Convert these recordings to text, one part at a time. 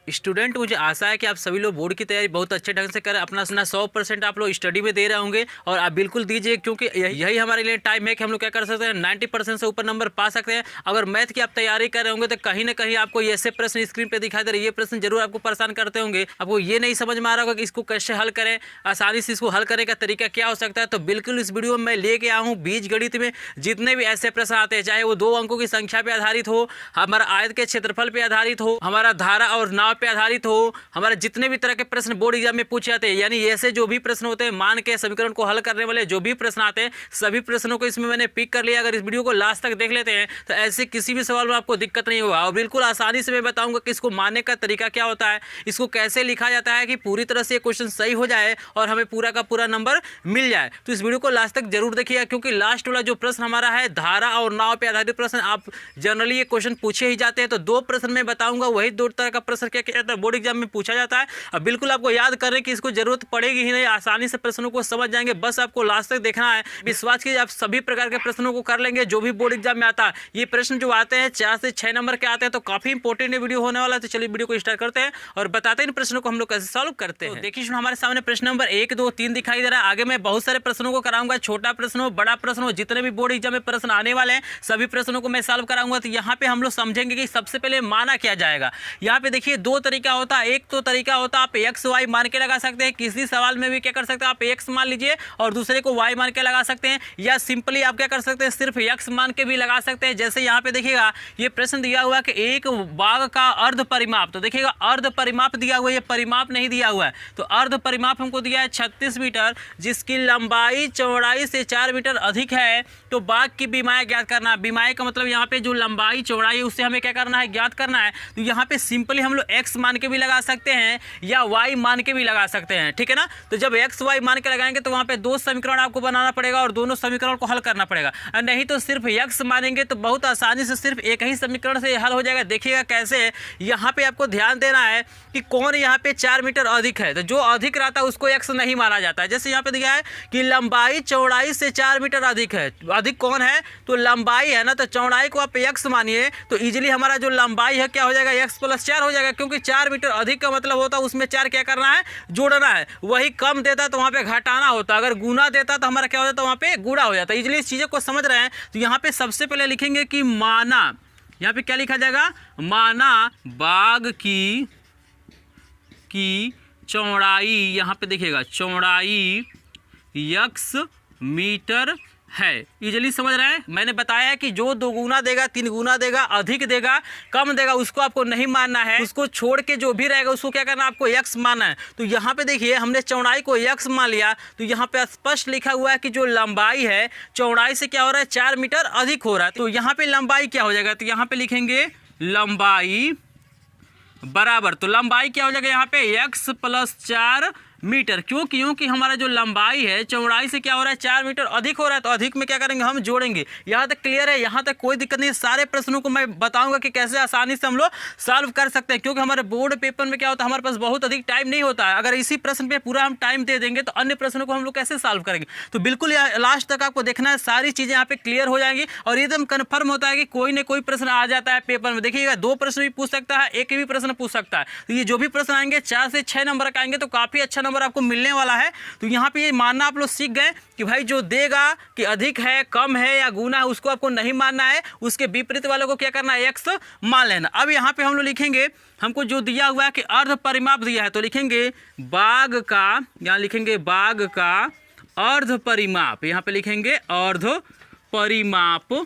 Student, मुझे आशा है कि आप सभी लोग बोर्ड की तैयारी बहुत अच्छे ढंग से करें, अपना 100% आप लोग स्टडी में दे रहे होंगे और आप बिल्कुल दीजिए, क्योंकि यही हमारे लिए टाइम है कि हम लोग क्या कर सकते हैं, 90% से ऊपर नंबर पा सकते हैं। अगर मैथ की आप तैयारी कर रहे होंगे तो कहीं ना कहीं आपको ऐसे प्रश्न स्क्रीन पर दिखाई दे रहे, ये प्रश्न जरूर आपको परेशान करते होंगे, आपको ये नहीं समझ में आ रहा होगा कि इसको कैसे हल करें, आसानी से इसको हल करने का तरीका क्या हो सकता है। तो बिल्कुल इस वीडियो में मैं लेके आया हूँ बीजगणित में जितने भी ऐसे प्रश्न आते हैं, चाहे वो 2 अंकों की संख्या पर आधारित हो, हमारा आयत के क्षेत्रफल पर आधारित हो, हमारा धारा और नाव पे आधारित हो, हमारे जितने भी तरह के प्रश्न बोर्ड एग्जाम में पूछे जाते हैं, यानी ऐसे जो भी प्रश्न होते हैं, मान के समीकरण को हल करने वाले जो भी प्रश्न आते हैं, सभी प्रश्नों को इसमें मैंने पिक कर लिया। अगर इस वीडियो को लास्ट तक देख लेते हैं तो ऐसे किसी भी सवाल में आपको दिक्कत नहीं होगा और बिल्कुल आसानी से मैं बताऊंगा कि इसको मानने का तरीका क्या होता है, इसको कैसे लिखा जाता है कि पूरी तरह से क्वेश्चन सही हो जाए और हमें पूरा का पूरा नंबर मिल जाए। तो इस वीडियो को लास्ट तक जरूर देखिएगा, क्योंकि लास्ट वाला जो प्रश्न हमारा है धारा और नाव पे आधारित प्रश्न, आप जनरली ये क्वेश्चन पूछे ही जाते हैं। तो 2 प्रश्न मैं बताऊंगा, वही 2 तरह का प्रश्न क्या कहता है बोर्ड एग्जाम में पूछा जाता है। अब बिल्कुल आपको याद करने की इसको जरूरत पड़ेगी ही नहीं, आसानी से प्रश्नों को समझ जाएंगे, बस आपको लास्ट तक देखना है। विश्वास कीजिए आप सभी प्रकार के प्रश्नों को कर लेंगे जो भी बोर्ड एग्जाम में आता है। ये प्रश्न जो आते हैं 4 से 6 नंबर के आते हैं, तो काफी इंपॉर्टेंट वीडियो होने वाला है। तो चलिए वीडियो को स्टार्ट करते हैं और बताते हैं इन प्रश्नों को हम लोग कैसे सॉल्व करते हैं। देखिए हमारे सामने प्रश्न नंबर 1, 2, 3 दिखाई दे रहा है। आगे मैं बहुत सारे प्रश्नों को कराऊंगा, छोटा प्रश्न हो, बड़ा प्रश्न हो, जितने भी बोर्ड एग्जाम में प्रश्न आने वाले हैं सभी प्रश्नों को मैं सॉल्व कराऊंगा। तो यहाँ पे हम लोग समझेंगे कि सबसे पहले माना क्या जाएगा। यहाँ पे देखिए 2 तरीका होता है। एक तो तरीका होता है आप एक्स वाई मान के लगा सकते हैं, किसी सवाल में भी क्या कर सकते हैं आप एक्स मान लीजिए और दूसरे को वाई मान के लगा सकते हैं, या सिंपली आप क्या कर सकते हैं सिर्फ एक्स मान के भी लगा सकते हैं। जैसे यहाँ पे देखिएगा ये प्रश्न दिया हुआ है कि एक बाग का अर्ध परिमाप, तो देखिएगा अर्ध परिमाप दिया हुआ है, ये परिमाप नहीं दिया हुआ है। तो अर्ध परिमाप हमको दिया है 36 मीटर, जिसकी लंबाई चौड़ाई से 4 मीटर अधिक है। तो बाग की बीमाई ज्ञात करना है। बीमाई का मतलब यहाँ पे जो लंबाई चौड़ाई है उससे हमें क्या करना है, ज्ञात करना है। तो यहाँ पे सिंपली हम लोग एक्स मान के भी लगा सकते हैं या वाई मान के भी लगा सकते हैं, ठीक है ना। तो जब एक्स वाई मान के लगाएंगे तो वहाँ पे 2 समीकरण आपको बनाना पड़ेगा और दोनों समीकरण को हल करना पड़ेगा, और नहीं तो सिर्फ एक्स मानेंगे तो बहुत आसानी से सिर्फ एक ही समीकरण से हल हो जाएगा। देखिएगा कैसे, यहाँ पे आपको ध्यान देना है कि कौन यहाँ पे 4 मीटर अधिक है, तो जो अधिक रहता है उसको एक्स नहीं माना जाता है। जैसे यहाँ पे दिया है कि लंबाई चौड़ाई से 4 मीटर अधिक है, अधिक कौन है तो लंबाई है ना, तो चौड़ाई को आप एक्स मानिए तो इजीली हमारा जो लंबाई है क्या हो जाएगा, एक्स प्लस 4 हो जाएगा, क्योंकि 4 मीटर अधिक का मतलब होता है उसमें 4 क्या करना है, जोड़ना है। वही कम देता तो वहाँ पे घटाना होता, अगर गुना देता तो हमारा क्या हो जाता वहाँ पे गुणा हो जाता। इजीली इस चीज़ों को समझ रहे हैं। तो यहाँ पे सबसे पहले लिखेंगे कि माना, यहाँ पे क्या लिखा जाएगा, माना बाग की चौड़ाई, यहाँ पे देखिएगा चौड़ाई x मीटर है। इजीली समझ रहे हैं। मैंने बताया कि जो 2 गुना देगा, 3 गुना देगा, अधिक देगा, कम देगा, उसको आपको नहीं मानना है। उसको छोड़ के जो भी रहेगा उसको क्या करना है, आपको x मानना है। तो यहाँ पे देखिए हमने चौड़ाई को x मान लिया, तो यहाँ पे स्पष्ट लिखा हुआ है कि जो लंबाई है चौड़ाई से क्या हो रहा है, 4 मीटर अधिक हो रहा है। तो यहाँ पे लंबाई क्या हो जाएगा, तो यहाँ पे लिखेंगे लंबाई बराबर, तो लंबाई क्या हो जाएगा यहाँ पे x प्लस 4 मीटर। क्योंकि हमारा जो लंबाई है चौड़ाई से क्या हो रहा है, 4 मीटर अधिक हो रहा है, तो अधिक में क्या करेंगे हम जोड़ेंगे। यहाँ तक क्लियर है, यहाँ तक कोई दिक्कत नहीं है। सारे प्रश्नों को मैं बताऊंगा कि कैसे आसानी से हम लोग सॉल्व कर सकते हैं, क्योंकि हमारे बोर्ड पेपर में क्या होता है हमारे पास बहुत अधिक टाइम नहीं होता है। अगर इसी प्रश्न पे पूरा हम टाइम दे देंगे तो अन्य प्रश्नों को हम लोग कैसे सॉल्व करेंगे। तो बिल्कुल लास्ट तक आपको देखना है, सारी चीज़ें यहाँ पे क्लियर हो जाएंगी और एकदम कन्फर्म होता है कि कोई ना कोई प्रश्न आ जाता है पेपर में। देखिएगा 2 प्रश्न भी पूछ सकता है, एक भी प्रश्न पूछ सकता है। तो ये जो भी प्रश्न आएंगे 4 से 6 नंबर का आएंगे, तो काफ़ी अच्छा नंबर आपको मिलने वाला है। तो यहाँ पे ये मानना आप लोग सीख गए कि भाई जो देगा कि अधिक है, कम है या गुना है उसको आपको नहीं मानना है, उसके विपरीत वालों को क्या करना है, एक्स मान लेना। अब यहाँ पे हम लोग लिखेंगे, हमको जो दिया हुआ है कि अर्ध परिमाप दिया है, तो लिखेंगे बाग का, यहाँ लिखेंगे बाग का अर्ध परिमाप, यहाँ पे लिखेंगे अर्ध परिमाप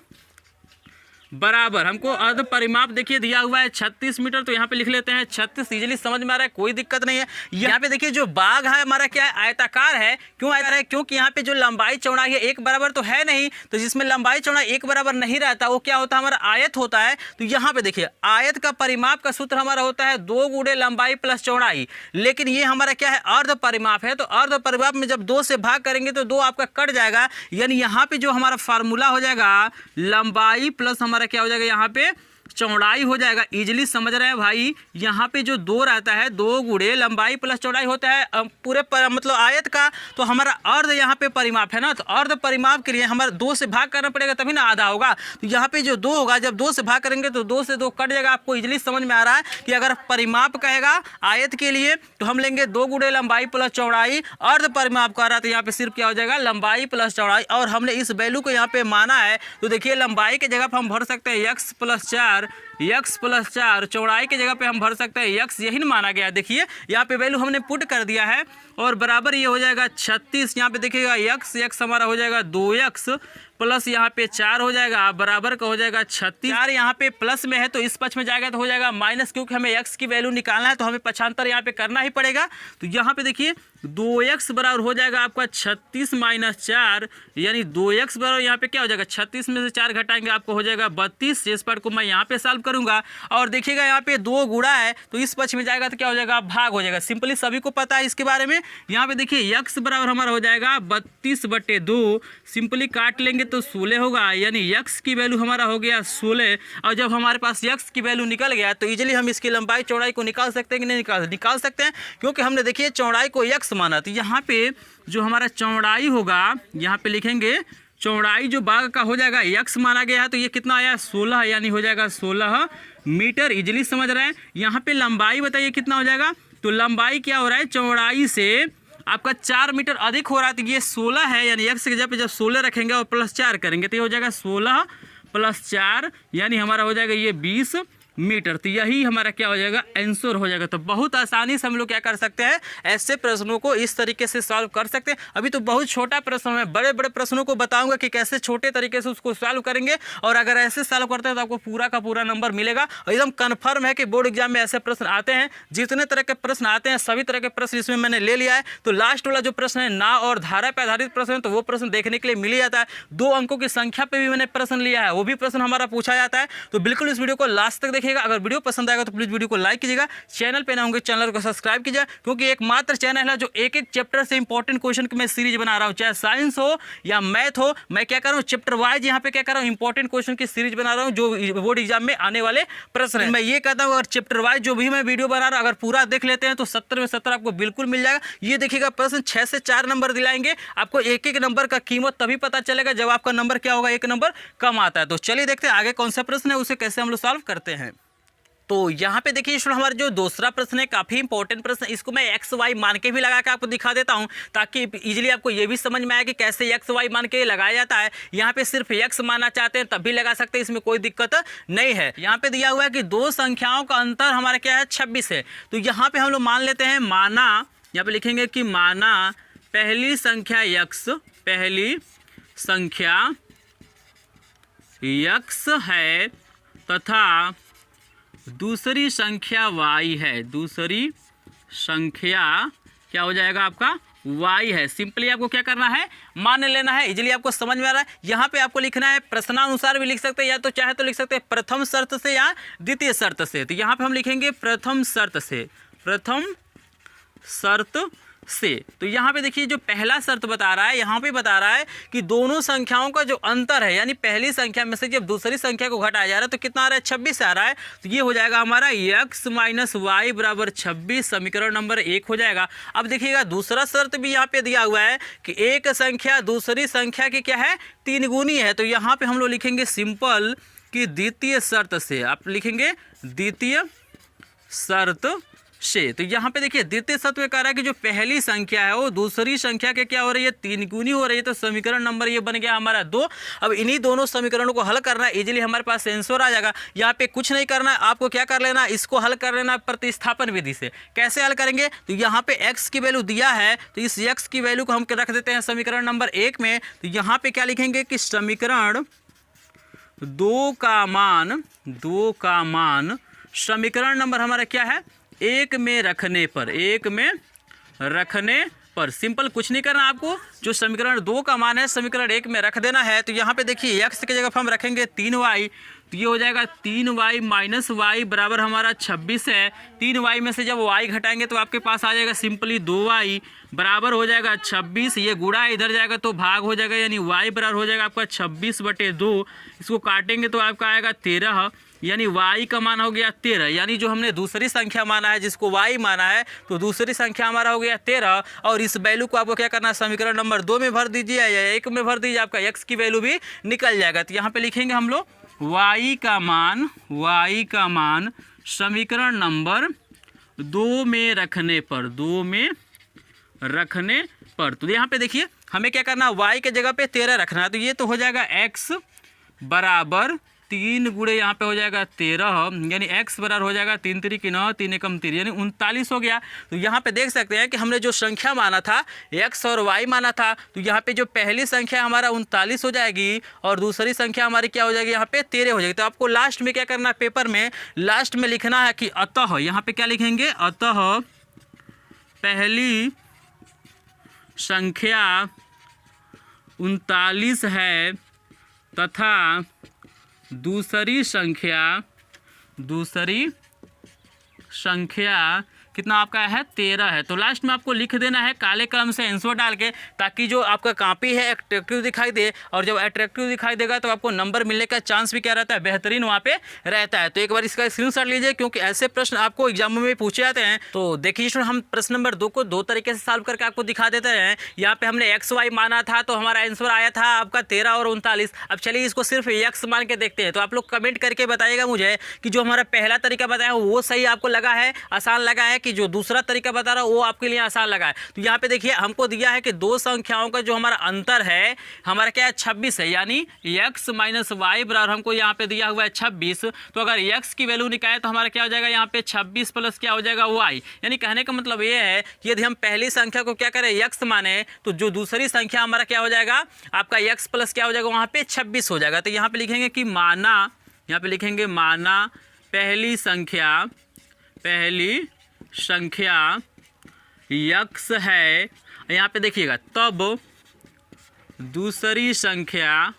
बराबर, हमको अर्ध परिमाप देखिए दिया हुआ है 36 मीटर, तो यहाँ पे लिख लेते हैं 36। इजीली समझ में आ रहा है, कोई दिक्कत नहीं है। यहाँ पे देखिए जो बाग है हमारा क्या है, आयताकार है। क्यों आयताकार है, क्योंकि यहाँ पे जो लंबाई चौड़ाई है एक बराबर तो है नहीं, तो जिसमें लंबाई चौड़ाई एक बराबर नहीं रहता वो क्या होता है, हमारा आयत होता है। तो यहाँ पे देखिए आयत का परिमाप का सूत्र हमारा होता है 2 गुणे लंबाई प्लस चौड़ाई, लेकिन ये हमारा क्या है, अर्ध परिमाप है। तो अर्ध परिमाप में जब 2 से भाग करेंगे तो 2 आपका कट जाएगा, यानी यहाँ पे जो हमारा फार्मूला हो जाएगा लंबाई प्लस हमारा क्या हो जाएगा यहाँ पे चौड़ाई हो जाएगा, इजीली समझ रहे हैं भाई, यहाँ पे जो 2 रहता है 2 गुणे लंबाई प्लस चौड़ाई होता है पूरे मतलब आयत का। तो हमारा अर्ध यहाँ पे परिमाप है ना, तो अर्ध परिमाप के लिए हमारा 2 से भाग करना पड़ेगा तभी ना आधा होगा। तो यहाँ पे जो 2 होगा, जब 2 से भाग करेंगे तो 2 से 2 कट जाएगा। आपको इजीली समझ में आ रहा है कि अगर परिमाप कहेगा आयत के लिए तो हम लेंगे 2 गुणे लंबाई प्लस चौड़ाई। अर्ध परिमाप कर रहा है तो यहाँ पे सिर्फ क्या हो जाएगा, लंबाई प्लस चौड़ाई। और हमने इस वैल्यू को यहाँ पे माना है, तो देखिए लंबाई के जगह पर हम भर सकते हैं x + 4, चौड़ाई की जगह पे हम भर सकते हैं x, यही ना माना गया। देखिए यहाँ पे वैल्यू हमने पुट कर दिया है और बराबर ये हो जाएगा 36। यहाँ पे देखिएगा x हमारा हो जाएगा 2x प्लस यहाँ पे 4 हो जाएगा, बराबर का हो जाएगा 36। 4 यहाँ पे प्लस में है तो इस पक्ष में जाएगा तो हो जाएगा माइनस, क्योंकि हमें x की वैल्यू निकालना है तो हमें पक्षांतर यहाँ पे करना ही पड़ेगा। तो यहाँ पे देखिए 2x बराबर हो जाएगा आपका 36 - 4, यानी 2x बराबर यहाँ पे क्या हो जाएगा, 36 में से 4 घटाएंगे आपको हो जाएगा 32। इस पार्ट को मैं यहाँ पे सॉल्व करूंगा और देखिएगा यहाँ पे 2 गुणा है तो इस पक्ष में जाएगा तो क्या हो जाएगा, भाग हो जाएगा। सिंपली सभी को पता है इसके बारे में। यहाँ पे देखिए x बराबर हमारा हो जाएगा 32/2, सिंपली काट लेंगे तो 16 होगा, यानी x की वैल्यू हमारा हो गया 16। और जब हमारे पास x की वैल्यू निकल गया तो इजीली हम इसकी लंबाई चौड़ाई को निकाल सकते हैं कि नहीं निकाल सकते हैं, क्योंकि हमने देखिए चौड़ाई को x माना। तो यहाँ पे जो हमारा चौड़ाई होगा, यहाँ पे लिखेंगे चौड़ाई जो भाग का हो जाएगा x माना गया है, तो ये कितना आया 16, यानी हो जाएगा 16 मीटर। इजीली समझ रहे हैं। यहाँ पे लंबाई बताइए कितना हो जाएगा, तो लंबाई क्या हो रहा है, चौड़ाई से आपका 4 मीटर अधिक हो रहा है। तो ये 16 है, यानी x की जगह पे जब 16 रखेंगे और प्लस 4 करेंगे तो ये हो जाएगा 16 + 4, यानी हमारा हो जाएगा ये 20 मीटर। तो यही हमारा क्या हो जाएगा, आंसर हो जाएगा। तो बहुत आसानी से हम लोग क्या कर सकते हैं, ऐसे प्रश्नों को इस तरीके से सॉल्व कर सकते हैं। अभी तो बहुत छोटा प्रश्न है, बड़े बड़े प्रश्नों को बताऊंगा कि कैसे छोटे तरीके से उसको सॉल्व करेंगे, और अगर ऐसे सॉल्व करते हैं तो आपको पूरा का पूरा नंबर मिलेगा। और एकदम कन्फर्म है कि बोर्ड एग्जाम में ऐसे प्रश्न आते हैं, जितने तरह के प्रश्न आते हैं सभी तरह के प्रश्न इसमें मैंने ले लिया है। तो लास्ट वाला जो प्रश्न है ना और धारा पर आधारित प्रश्न है, तो वो प्रश्न देखने के लिए मिल जाता है। 2 अंकों की संख्या पर भी मैंने प्रश्न लिया है, वो भी प्रश्न हमारा पूछा जाता है। तो बिल्कुल इस वीडियो को लास्ट तक देखिएगा। अगर वीडियो पसंद आएगा तो प्लीज वीडियो को लाइक कीजिएगा, चैनल पे ना होंगे चैनल को सब्सक्राइब कीजिए, क्योंकि एकमात्र चैनल है जो एक एक चैप्टर से इंपॉर्टेंट क्वेश्चन की मैं सीरीज बना रहा हूं, चाहे साइंस हो या मैथ हो। मैं क्या कर रहा हूं, चैप्टर वाइज यहाँ पे क्या कर रहा हूं, इंपॉर्टेंट क्वेश्चन की सीरीज बना रहा हूं जो बोर्ड एग्जाम में आने वाले प्रश्न है। मैं ये कहता हूँ अगर चैप्टर वाइज जो भी मैं वीडियो बना रहा हूँ अगर पूरा देख लेते हैं तो 70 में 70 आपको बिल्कुल मिल जाएगा। ये देखिएगा प्रश्न 6 से 4 नंबर दिलाएंगे आपको, एक एक नंबर का कीमत तभी पता चलेगा जब आपका नंबर क्या होगा, 1 नंबर कम आता है। तो चलिए देखते हैं आगे कौन सा प्रश्न है, उसे कैसे हम लोग सॉल्व करते हैं। तो यहाँ पे देखिए हमारा जो दूसरा प्रश्न है काफ़ी इंपॉर्टेंट प्रश्न है। इसको मैं एक्स वाई मान के भी लगा के आपको दिखा देता हूँ ताकि इजीली आपको ये भी समझ में आए कि कैसे एक्स वाई मान के लगाया जाता है। यहाँ पे सिर्फ एक्स मानना चाहते हैं तब भी लगा सकते हैं, इसमें कोई दिक्कत नहीं है। यहाँ पे दिया हुआ है कि 2 संख्याओं का अंतर हमारा क्या है 26 है। तो यहाँ पे हम लोग मान लेते हैं माना, यहाँ पे लिखेंगे कि माना पहली संख्या x, पहली संख्या x है तथा दूसरी संख्या y है, दूसरी संख्या क्या हो जाएगा आपका y है। सिंपली आपको क्या करना है, मान लेना है। इजीली आपको समझ में आ रहा है। यहाँ पे आपको लिखना है प्रश्नानुसार भी लिख सकते हैं, या तो चाहे तो लिख सकते हैं प्रथम शर्त से या द्वितीय शर्त से। तो यहाँ पे हम लिखेंगे प्रथम शर्त से, प्रथम शर्त से। तो यहाँ पे देखिए जो पहला शर्त बता रहा है, यहाँ पे बता रहा है कि दोनों संख्याओं का जो अंतर है, यानी पहली संख्या में से जब दूसरी संख्या को घटाया जा रहा है तो कितना आ रहा है 26 आ रहा है। तो ये हो जाएगा हमारा x - y बराबर 26, समीकरण नंबर 1 हो जाएगा। अब देखिएगा दूसरा शर्त भी यहाँ पे दिया हुआ है कि एक संख्या दूसरी संख्या की क्या है 3 गुनी है। तो यहाँ पे हम लोग लिखेंगे सिंपल कि द्वितीय शर्त से, आप लिखेंगे द्वितीय शर्त से। तो यहाँ पे देखिए द्वितीय शर्त में कह रहा है कि जो पहली संख्या है वो दूसरी संख्या के क्या हो रही है 3 गुनी हो रही है। तो समीकरण नंबर ये बन गया हमारा 2। अब इन्हीं दोनों समीकरणों को हल करना है, इजीली हमारे पास आंसर आ जाएगा। यहाँ पे कुछ नहीं करना है, आपको क्या कर लेना, इसको हल कर लेना प्रतिस्थापन विधि से। कैसे हल करेंगे, तो यहाँ पे x की वैल्यू दिया है तो इस x की वैल्यू को हम रख देते हैं समीकरण नंबर 1 में। तो यहाँ पे क्या लिखेंगे कि समीकरण 2 का मान समीकरण नंबर हमारा क्या है 1 में रखने पर, 1 में रखने पर। सिंपल कुछ नहीं करना आपको, जो समीकरण 2 का मान है समीकरण 1 में रख देना है। तो यहाँ पे देखिए x की जगह हम रखेंगे 3y, तो ये हो जाएगा 3y - y बराबर हमारा 26 है। 3y में से जब y घटाएंगे तो आपके पास आ जाएगा सिंपली 2y बराबर हो जाएगा 26। ये गुणा इधर जाएगा तो भाग हो जाएगा, यानी y बराबर हो जाएगा आपका 26/2। इसको काटेंगे तो आपका आएगा 13। यानी y का मान हो गया 13, यानी जो हमने दूसरी संख्या माना है जिसको y माना है तो दूसरी संख्या हमारा हो गया 13। और इस वैल्यू को आपको क्या करना है, समीकरण नंबर 2 में भर दीजिए या 1 में भर दीजिए, आपका x की वैल्यू भी निकल जाएगा। तो यहाँ पे लिखेंगे हम लोग y का मान समीकरण नंबर 2 में रखने पर तो यहाँ पे देखिए हमें क्या करना है, y के जगह पे 13 रखना है। तो ये तो हो जाएगा x बराबर 3 गुणे यहाँ पे हो जाएगा 13, यानी x बराबर हो जाएगा 3 3 की 9 3 एकम 3 यानी 39 हो गया। तो यहाँ पे देख सकते हैं कि हमने जो संख्या माना था x और y माना था, तो यहाँ पे जो पहली संख्या हमारा 39 हो जाएगी और दूसरी संख्या हमारी क्या हो जाएगी, यहाँ पे 13 हो जाएगी। तो आपको लास्ट में क्या करना है, पेपर में लास्ट में लिखना है कि अतः, यहाँ पे क्या लिखेंगे, अतः पहली संख्या 39 है तथा दूसरी संख्या कितना आपका है, 13 है। तो लास्ट में आपको लिख देना है काले कलम से आंसर डाल के, ताकि जो आपका कॉपी है अट्रैक्टिव दिखाई दे, और जब अट्रैक्टिव दिखाई देगा तो आपको नंबर मिलने का चांस भी क्या रहता है, बेहतरीन वहाँ पे रहता है। तो एक बार इसका स्क्रीनशॉट लीजिए, क्योंकि ऐसे प्रश्न आपको एग्जाम में पूछे जाते हैं। तो देखिए स्टूडेंट, हम प्रश्न नंबर 2 को 2 तरीके से सॉल्व करके आपको दिखा देते हैं। यहाँ पे हमने एक्स वाई माना था तो हमारा आंसर आया था आपका 13 और 39। अब चलिए इसको सिर्फ एक्स मान के देखते हैं। तो आप लोग कमेंट करके बताइएगा मुझे कि जो हमारा पहला तरीका बताया वो सही आपको लगा है, आसान लगा है, कि जो दूसरा तरीका बता रहा हूं वो आपके लिए आसान लगा है। तो यहाँ पे देखिए हमको दिया है कि दो संख्याओं का जो हमारा अंतर है हमारा क्या है, 26 है, यानी x माइनस वाई बराबर हमको यहाँ पे दिया हुआ है 26। तो अगर x की वैल्यू निकाले तो हमारा क्या हो जाएगा, यहाँ पे 26 प्लस क्या हो जाएगा y। यानी कहने का मतलब ये है कि यदि हम पहली संख्या को क्या करें x माने, तो जो दूसरी संख्या हमारा क्या हो जाएगा, आपका x प्लस क्या हो जाएगा, वहाँ पे 26 हो जाएगा। तो यहाँ पे लिखेंगे कि माना, यहाँ पे लिखेंगे माना पहली संख्या x है, यहाँ पे देखिएगा, तब दूसरी संख्या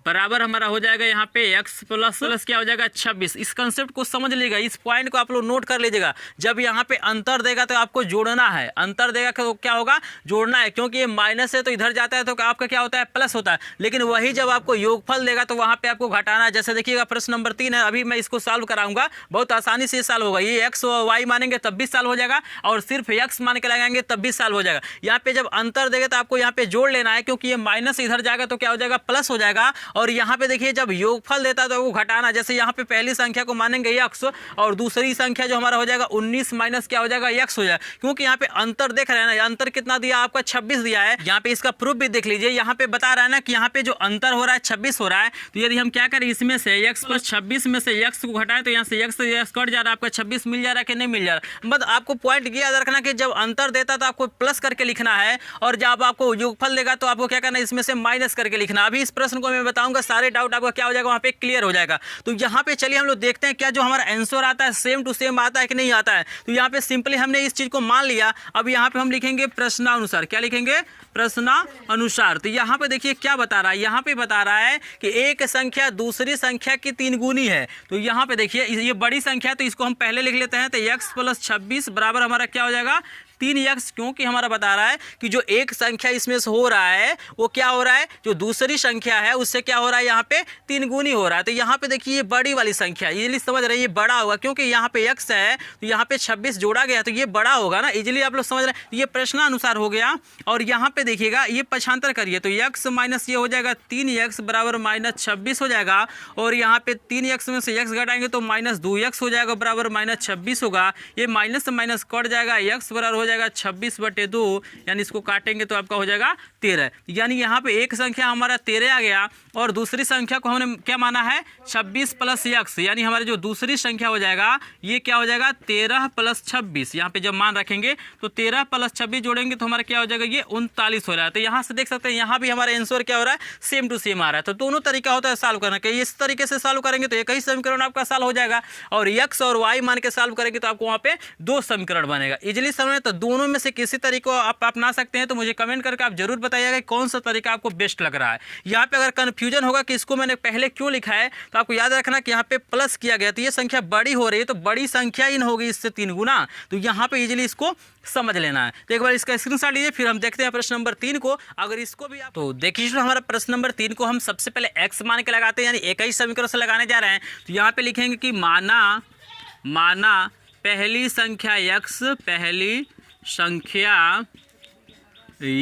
बराबर हमारा हो जाएगा यहाँ पे x प्लस क्या हो जाएगा 26। इस कंसेप्ट को समझ लीजिएगा, इस पॉइंट को आप लोग नोट कर लीजिएगा। जब यहाँ पे अंतर देगा तो आपको जोड़ना है, अंतर देगा तो क्या होगा, जोड़ना है, क्योंकि ये माइनस है तो इधर जाता है तो आपका क्या होता है, प्लस होता है। लेकिन वही जब आपको योगफल देगा तो वहाँ पे आपको घटाना है। जैसे देखिएगा प्रश्न नंबर 3 है, अभी मैं इसको सॉल्व कराऊंगा, बहुत आसानी से सॉल्व होगा। ये x और y मानेंगे तब भी सॉल्व हो जाएगा, और सिर्फ x मान के लगाएंगे तब भी सॉल्व हो जाएगा। यहाँ पे जब अंतर देगा तो आपको यहाँ पे जोड़ लेना है, क्योंकि ये माइनस इधर जाएगा तो क्या हो जाएगा, प्लस हो जाएगा। और यहाँ पे देखिए जब योगफल देता है तो वो घटाना, जैसे यहाँ पे पहली संख्या को मानेंगे x और दूसरी संख्या जो हमारा हो जाएगा 19 माइनस क्या हो जाएगा, x हो जाएगा। क्योंकि यहाँ पे अंतर देख रहे हैं ना, अंतर कितना दिया आपका 26 दिया है। यहाँ पे इसका प्रूफ भी देख लीजिए, यहाँ पे बता रहा है ना कि यहाँ पे जो अंतर हो रहा है 26 हो रहा है। तो यदि हम क्या करें, इसमें से x प्लस 26 में से x को घटाएं तो यहाँ से x कट जा रहा है, आपका 26 मिल जा रहा है कि नहीं मिल जा रहा। मतलब आपको पॉइंट ये याद रखना कि जब अंतर देता तो आपको प्लस करके लिखना है, और जब आपको योगफल देगा तो आपको क्या करना है, इसमें से माइनस करके लिखना। अभी इस प्रश्न को मैं बताऊंगा, सारे डाउट आपका क्या हो जाएगा वहाँ पे क्लियर हो जाएगा। तो यहाँ पे चलिए हम लोग देखते हैं क्या जो हमारा आंसर आता है सेम टू सेम आता है कि नहीं आता है। तो यहाँ पे सिंपली हमने इस चीज को मान लिया। अब यहाँ पे हम लिखेंगे प्रश्नानुसार, क्या लिखेंगे, प्रश्नानुसार। तो यहाँ पे देखिए क्या बता रहा है, यहाँ पे बता रहा है कि एक संख्या दूसरी संख्या की 3 गुनी है। तो यहाँ पे देखिए ये बड़ी संख्या है तो इसको हम पहले लिख लेते हैं। तो x प्लस 26 बराबर हमारा क्या हो जाएगा, 3x, क्योंकि हमारा बता रहा है कि जो एक संख्या इसमें से हो रहा है वो क्या हो रहा है, जो दूसरी संख्या है उससे क्या हो रहा है, यहाँ पे 3 गुनी हो रहा है। तो यहाँ पे देखिए ये बड़ी वाली संख्या, इजीली समझ रहे हैं, ये बड़ा होगा, क्योंकि यहाँ पे x है तो यहाँ पे 26 जोड़ा गया तो ये बड़ा होगा ना, इजीली आप लोग समझ रहे हैं। ये प्रश्नानुसार हो गया। और यहाँ पे देखिएगा ये पक्षांतर करिए तो x माइनस ये हो जाएगा 3x बराबर माइनस 26 हो जाएगा। और यहाँ पे 3x में से x घटाएंगे तो माइनस 2x हो जाएगा बराबर माइनस 26 होगा। ये माइनस से माइनस कट जाएगा, x बराबर हो जाएगा 26/2, यानी इसको काटेंगे तो आपका हो जाएगा 13। यानी यहाँ पे एक संख्या हमारा 13 आ गया और दूसरी संख्या को हमने क्या माना है, 26 प्लस x, यानी हमारी जो दूसरी संख्या हो जाएगा ये क्या हो जाएगा, 13 प्लस 26। यहाँ पे जब मान रखेंगे तो 13 प्लस 26 जोड़ेंगे तो हमारा क्या हो जाएगा, ये 39 हो रहा है। तो यहाँ से देख सकते हैं यहाँ भी हमारा आंसर क्या हो रहा है, सेम टू सेम आ रहा है। तो दोनों तरीका होता है सॉल्व करने का। इस तरीके से सॉल्व करेंगे तो एक ही समीकरण आपका सॉल्व हो जाएगा, और x और y मान के सॉल्व करेंगे तो आपको वहाँ पे 2 समीकरण बनेगा। इजिली समझ तो दोनों में से किसी तरीके को आप अपना सकते हैं, तो मुझे कमेंट करके आप जरूर बताइएगा कौन सा तरीका आपको बेस्ट लग रहा है। यहाँ पे अगर कन्फ्यूजन होगा कि इसको मैंने पहले क्यों लिखा है, तो आपको याद रखना कि यहाँ पे प्लस किया गया, तो ये संख्या बड़ी हो रही है, तो बड़ी संख्या इन होगी इससे 3 गुना, तो यहाँ पे इजीली इसको समझ लेना है। तो एक बार इसका स्क्रीनशॉट लीजिए, फिर हम देखते हैं प्रश्न नंबर 3 को। अगर इसको भी आप तो देखिए हमारा प्रश्न नंबर 3 को हम सबसे पहले x मान के लगाते हैं, यानी एक ही समीकरण से लगाने जा रहे हैं। तो यहाँ पे लिखेंगे कि माना पहली संख्या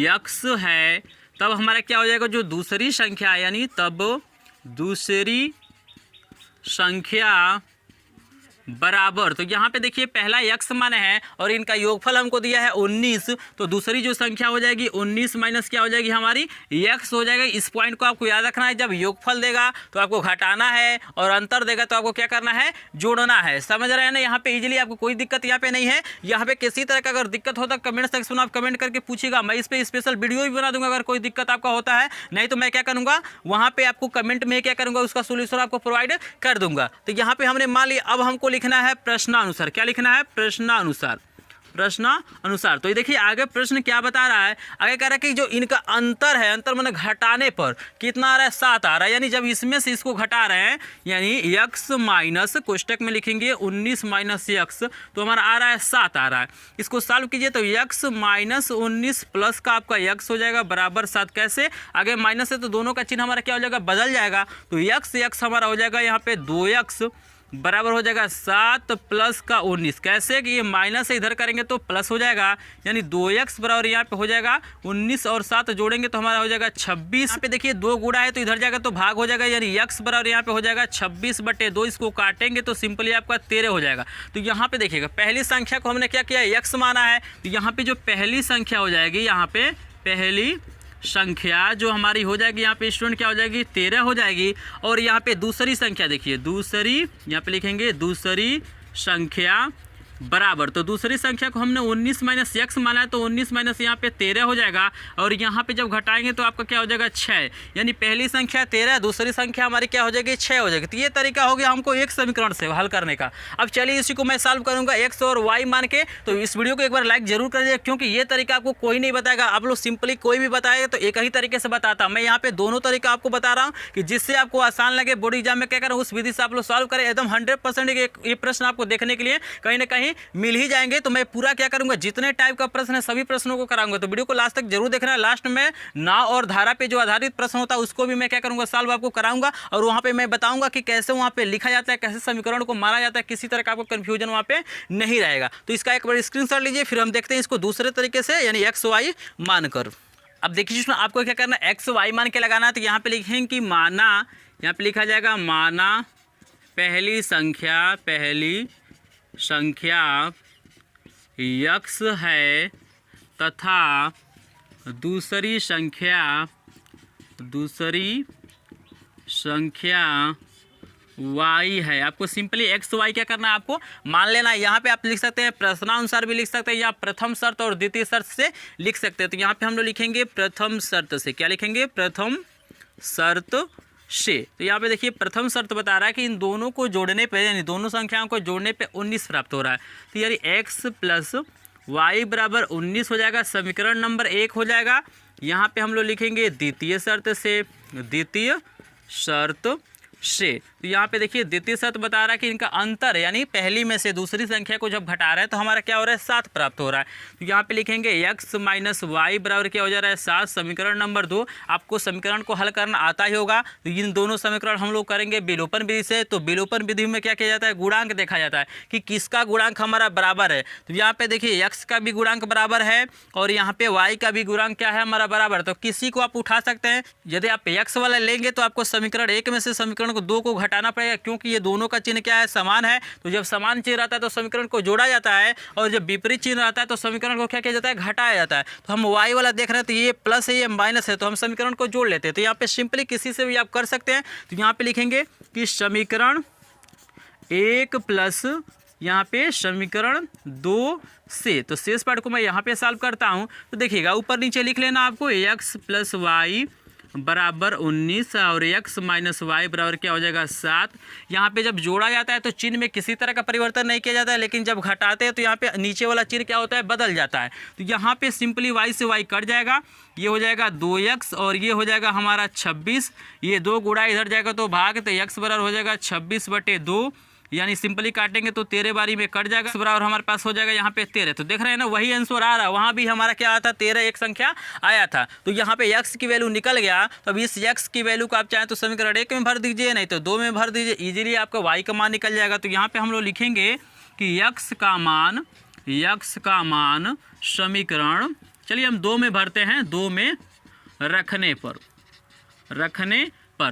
x है, तब हमारा क्या हो जाएगा, जो दूसरी संख्या यानी तब दूसरी संख्या बराबर। तो यहाँ पे देखिए पहला x मान है और इनका योगफल हमको दिया है 19, तो दूसरी जो संख्या हो जाएगी 19 माइनस क्या हो जाएगी हमारी x हो जाएगा। इस पॉइंट को आपको याद रखना है, जब योगफल देगा तो आपको घटाना है और अंतर देगा तो आपको क्या करना है, जोड़ना है। समझ रहे हैं ना, यहाँ पे इजीली आपको कोई दिक्कत यहाँ पे नहीं है। यहाँ पे किसी तरह का अगर दिक्कत होता है कमेंट सेक्शन में आप कमेंट करके पूछिएगा, मैं इस पर स्पेशल वीडियो भी बना दूंगा अगर कोई दिक्कत आपका होता है। नहीं तो मैं क्या करूँगा, वहाँ पे आपको कमेंट में क्या करूँगा, उसका सोल्यूशन आपको प्रोवाइड कर दूंगा। तो यहाँ पे हमने मान लिया, अब हमको लिखना है प्रश्नानुसार। क्या लिखना है, प्रश्नानुसार। तो ये देखिए आगे प्रश्न क्या बता रहा है, आगे कह रहा है कि जो इनका अंतर है, अंतर मतलब घटाने पर कितना आ रहा है, 7 आ रहा है, यानी जब इसमें से इसको घटा रहे हैं, यानी x माइनस कोष्टक में लिखेंगे 19 माइनस x, तो हमारा आ रहा है 7 आ रहा है। इसको सॉल्व कीजिए तो x माइनस 19 प्लस का आपका x हो जाएगा बराबर 7। कैसे, आगे माइनस है तो दोनों का चिन्ह हमारा क्या हो जाएगा, बदल जाएगा। तो x हमारा हो जाएगा यहाँ पे 2x बराबर हो जाएगा 7 प्लस का 19। कैसे कि ये माइनस से इधर करेंगे तो प्लस हो जाएगा, यानी 2x बराबर यहाँ पे हो जाएगा 19 और 7 जोड़ेंगे तो हमारा हो जाएगा 26। यहाँ पे देखिए 2 गुणा है तो इधर जाएगा तो भाग हो जाएगा, यानी x बराबर यहाँ पे हो जाएगा 26/2। इसको काटेंगे तो सिंपली आपका 13 हो जाएगा। तो यहाँ पे देखिएगा पहली संख्या को हमने क्या किया, x माना है, तो यहाँ पे जो पहली संख्या हो जाएगी, यहाँ पे पहली संख्या जो हमारी हो जाएगी, यहाँ पे स्टूडेंट क्या हो जाएगी, 13 हो जाएगी। और यहाँ पे दूसरी संख्या देखिए, दूसरी यहाँ पे लिखेंगे दूसरी संख्या बराबर, तो दूसरी संख्या को हमने 19 माइनस x माना है, तो 19 माइनस यहाँ पे 13 हो जाएगा। और यहाँ पे जब घटाएंगे तो आपका क्या हो जाएगा 6, यानी पहली संख्या 13, दूसरी संख्या हमारी क्या हो जाएगी 6 हो जाएगी। तो ये तरीका हो गया हमको एक समीकरण से हल करने का। अब चलिए इसी को मैं सॉल्व करूँगा x और y मान के। तो इस वीडियो को एक बार लाइक जरूर कर दीजिए, क्योंकि ये तरीका आपको कोई नहीं बताएगा, आप लोग सिंपली कोई भी बताएगा तो एक ही तरीके से बताता। मैं यहाँ पे दोनों तरीका आपको बता रहा हूँ कि जिससे आपको आसान लगे, बोर्ड एग्जाम में क्या करें उस विधि से आप लोग सॉल्व करें। एकदम 100% ये प्रश्न आपको देखने के लिए कहीं ना कहीं मिल ही जाएंगे। तो मैं पूरा क्या करूंगा, जितने टाइप का प्रश्न है सभी प्रश्नों को कराऊंगा। तो वीडियो को लास्ट तक जरूर देखना है। लास्ट में नाव और धारा पे जो आधारित प्रश्न होता है उसको भी मैं क्या करूंगा, सॉल्व आपको कराऊंगा। और वहां पे मैं बताऊंगा कि कैसे वहां पे लिखा जाता है, कैसे समीकरण को मारा जाता है, किसी तरह का आपको कंफ्यूजन वहां पे नहीं रहेगा। तो इसका एक बार स्क्रीनशॉट लीजिए, फिर हम देखते हैं इसको दूसरे तरीके से, यानी XY मानकर। अब देखिए आपको क्या करना है, XY मान के लगाना है। तो यहाँ पे लिखेंगे कि माना, यहाँ पे लिखा जाएगा माना पहली संख्या x है तथा दूसरी संख्या y है। आपको सिंपली x y क्या करना है, आपको मान लेना है। यहाँ पे आप लिख सकते हैं प्रश्नानुसार भी लिख सकते हैं, या प्रथम शर्त और द्वितीय शर्त से लिख सकते हैं। तो यहाँ पे हम लोग लिखेंगे प्रथम शर्त से। क्या लिखेंगे, प्रथम शर्त से। तो यहाँ पे देखिए प्रथम शर्त बता रहा है कि इन दोनों को जोड़ने पे, यानी दोनों संख्याओं को जोड़ने पे 19 प्राप्त हो रहा है। तो यानी x प्लस y बराबर 19 हो जाएगा, समीकरण नंबर 1 हो जाएगा। यहाँ पे हम लोग लिखेंगे द्वितीय शर्त से। तो यहाँ पे देखिए द्वितीय शर्त बता रहा है कि इनका अंतर, यानी पहली में से दूसरी संख्या को जब घटा रहा है तो हमारा क्या हो रहा है, 7 प्राप्त हो रहा है। तो यहाँ पे लिखेंगे x माइनस वाई बराबर क्या हो जा रहा है, 7। समीकरण नंबर 2। आपको समीकरण को हल करना आता ही होगा। तो इन दोनों समीकरण हम लोग करेंगे विलोपन विधि से। तो विलोपन विधि में क्या किया जाता है, गुणांक देखा जाता है कि किसका गुणांक हमारा बराबर है। तो यहाँ पे देखिए x का भी गुणांक बराबर है और यहाँ पे y का भी गुणांक क्या है, हमारा बराबर। तो किसी को आप उठा सकते हैं। यदि आप x वाला लेंगे तो आपको समीकरण 1 में से समीकरण को 2 को घटाना पड़ेगा, क्योंकि ये दोनों का चिन्ह क्या है, समान है। तो जब समान चिन्ह रहता है तो समीकरण को जोड़ा जाता है, और जब विपरीत चिन्ह रहता है तो समीकरण को क्या किया जाता है, घटाया जाता है। तो हम y वाला देख रहे हैं तो ये प्लस है, ये माइनस है, तो हम समीकरण को जोड़ लेते हैं। तो यहाँ पे सिंपली किसी से भी आप कर सकते हैं। तो यहाँ पे लिखेंगे कि समीकरण 1 प्लस यहाँ पे समीकरण 2 से। तो शेष पार्ट को मैं यहाँ पे सॉल्व करता हूँ। तो देखिएगा ऊपर नीचे लिख लेना आपको, x प्लस वाई बराबर 19 और x माइनस वाई बराबर क्या हो जाएगा 7। यहाँ पे जब जोड़ा जाता है तो चिन्ह में किसी तरह का परिवर्तन नहीं किया जाता है, लेकिन जब घटाते हैं तो यहाँ पे नीचे वाला चिन्ह क्या होता है, बदल जाता है। तो यहाँ पे सिंपली y से y कट जाएगा, ये हो जाएगा 2x और ये हो जाएगा हमारा 26। ये 2 गुणा इधर जाएगा तो भाग, तो x बराबर हो जाएगा 26/2, यानी सिंपली काटेंगे तो 13 बारी में कट जाएगा, बराबर हमारे पास हो जाएगा यहाँ पे 13। तो देख रहे हैं ना, वही आंसर आ रहा है। वहाँ भी हमारा क्या आया था, 13 एक संख्या आया था। तो यहाँ पे x की वैल्यू निकल गया। तो अब इस x की वैल्यू को आप चाहें तो समीकरण 1 में भर दीजिए, नहीं तो 2 में भर दीजिए, इजीली आपका y का मान निकल जाएगा। तो यहाँ पे हम लोग लिखेंगे कि x का मान समीकरण, चलिए हम 2 में भरते हैं, 2 में रखने पर।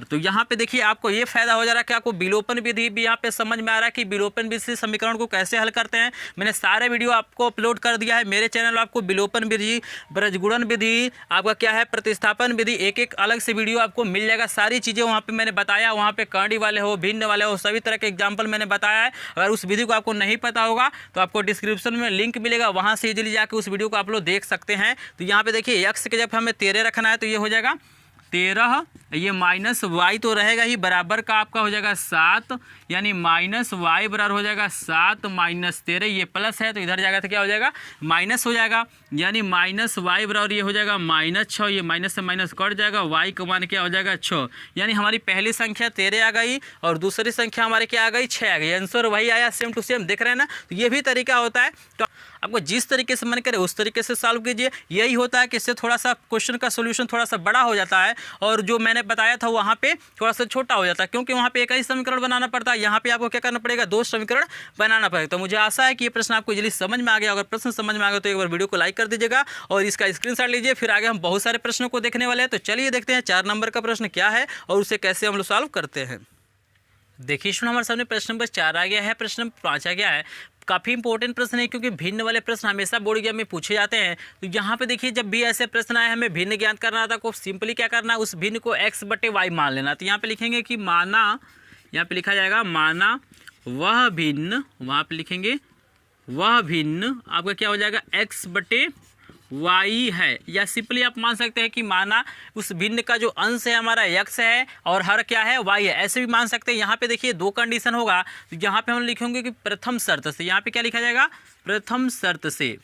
तो यहाँ पे देखिए आपको ये फायदा हो जा रहा है कि आपको विलोपन विधि भी यहाँ पे समझ में आ रहा है कि विलोपन विधि से समीकरण को कैसे हल करते हैं। मैंने सारे वीडियो आपको अपलोड कर दिया है मेरे चैनल। आपको विलोपन विधि, ब्रजगुणन विधि, आपका क्या है प्रतिस्थापन विधि, एक अलग से वीडियो आपको मिल जाएगा। सारी चीज़ें वहाँ पे मैंने बताया, वहाँ पे कर्णी वाले हो, भिन्न वाले हो, सभी तरह के एग्जाम्पल मैंने बताया है। अगर उस विधि को आपको नहीं पता होगा तो आपको डिस्क्रिप्शन में लिंक मिलेगा, वहाँ से इजीली जाकर उस वीडियो को आप लोग देख सकते हैं। तो यहाँ पे देखिए x के जब हमें 13 रखना है तो ये हो जाएगा 13, ये माइनस वाई तो रहेगा ही, बराबर का आपका हो जाएगा 7, यानी माइनस वाई बराबर हो जाएगा 7 माइनस 13, ये प्लस है तो इधर जाएगा तो क्या हो जाएगा माइनस हो जाएगा, यानी माइनस वाई बराबर ये हो जाएगा -6, ये माइनस से माइनस कट जाएगा, वाई का मान क्या हो जाएगा 6। यानी हमारी पहली संख्या 13 आ गई और दूसरी संख्या हमारे क्या आ गई 6 आ गई। आंसर वही आया, सेम टू सेम, देख रहे हैं ना। तो ये भी तरीका होता है। तो आपको जिस तरीके से मन करे उस तरीके से सॉल्व कीजिए। यही होता है कि इससे थोड़ा सा क्वेश्चन का सोल्यूशन थोड़ा सा बड़ा हो जाता है और जो मैंने बताया था वहाँ पे थोड़ा सा छोटा हो जाता है, क्योंकि वहाँ पे एक ही समीकरण बनाना पड़ता है। यहाँ पे आपको क्या करना पड़ेगा, 2 समीकरण बनाना पड़ेगा। तो मुझे आशा है कि ये प्रश्न आपको जल्दी समझ में आ गया। अगर प्रश्न समझ में आ गया तो एक बार वीडियो को लाइक कर दीजिएगा और इसका स्क्रीनशॉट लीजिए। फिर आगे हम बहुत सारे प्रश्नों को देखने वाले हैं। तो चलिए देखते हैं 4 नंबर का प्रश्न क्या है और उसे कैसे हम लोग सॉल्व करते हैं। देखिए स्टूडेंट, हमारे सामने प्रश्न नंबर 4 आ गया है, प्रश्न नंबर 5 आ गया है। काफ़ी इंपॉर्टेंट प्रश्न है क्योंकि भिन्न वाले प्रश्न हमेशा बोर्ड एग्जाम में पूछे जाते हैं। तो यहाँ पे देखिए जब भी ऐसे प्रश्न आए हमें भिन्न ज्ञात करना था, को सिंपली क्या करना है, उस भिन्न को x/y मान लेना। तो यहाँ पे लिखेंगे कि माना, यहाँ पे लिखा जाएगा माना वह भिन्न, वहाँ पे लिखेंगे वह भिन्न आपका क्या हो जाएगा x/y है, या सिंपली आप मान सकते हैं कि माना उस भिन्न का जो अंश है हमारा x है और हर क्या है y है, ऐसे भी मान सकते हैं। यहाँ पे देखिए 2 कंडीशन होगा। तो यहाँ पे हम लिखेंगे कि प्रथम शर्त से, यहाँ पे क्या लिखा जाएगा प्रथम शर्त से।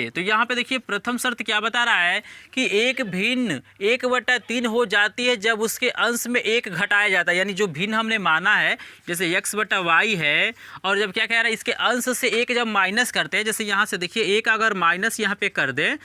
तो यहाँ पे देखिए प्रथम शर्त क्या बता रहा है कि एक भिन्न 1/3 हो जाती है जब उसके अंश में 1 घटाया जाता है। यानी जो भिन्न हमने माना है जैसे x/y है, और जब क्या कह रहा है इसके अंश से 1 जब माइनस करते हैं, जैसे यहाँ से देखिए 1 अगर माइनस यहाँ पे कर दें,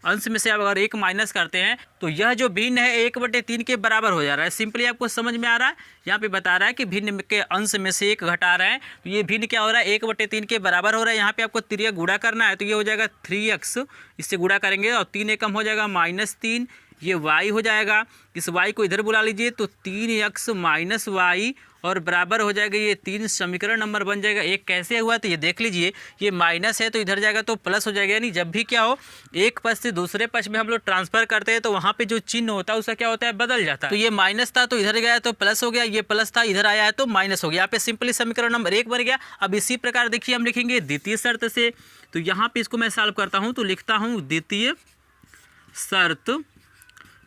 अंश में से आप अगर 1 माइनस करते हैं तो यह जो भिन्न है 1/3 के बराबर हो जा रहा है। सिंपली आपको समझ में आ रहा है, यहाँ पे बता रहा है कि भिन्न के अंश में से 1 घटा रहे हैं तो ये भिन्न क्या हो रहा है 1/3 के बराबर हो रहा है। यहाँ पे आपको 3 गुणा करना है तो ये हो जाएगा 3x, इससे गुणा करेंगे और 3 एकम हो जाएगा -3, ये y हो जाएगा। इस y को इधर बुला लीजिए तो 3x - y और बराबर हो जाएगा ये 3 समीकरण नंबर बन जाएगा। एक कैसे हुआ तो ये देख लीजिए, ये माइनस है तो इधर जाएगा तो प्लस हो जाएगा। यानी जब भी क्या हो एक पक्ष से दूसरे पक्ष में हम लोग ट्रांसफर करते हैं तो वहाँ पे जो चिन्ह होता है उसका क्या होता है बदल जाता है। तो ये माइनस था तो इधर गया तो प्लस हो गया, ये प्लस था इधर आया है तो माइनस हो गया। यहाँ पे सिंपली समीकरण नंबर 1 बन गया। अब इसी प्रकार देखिए हम लिखेंगे द्वितीय शर्त से। तो यहाँ पे इसको मैं सॉल्व करता हूँ तो लिखता हूँ द्वितीय शर्त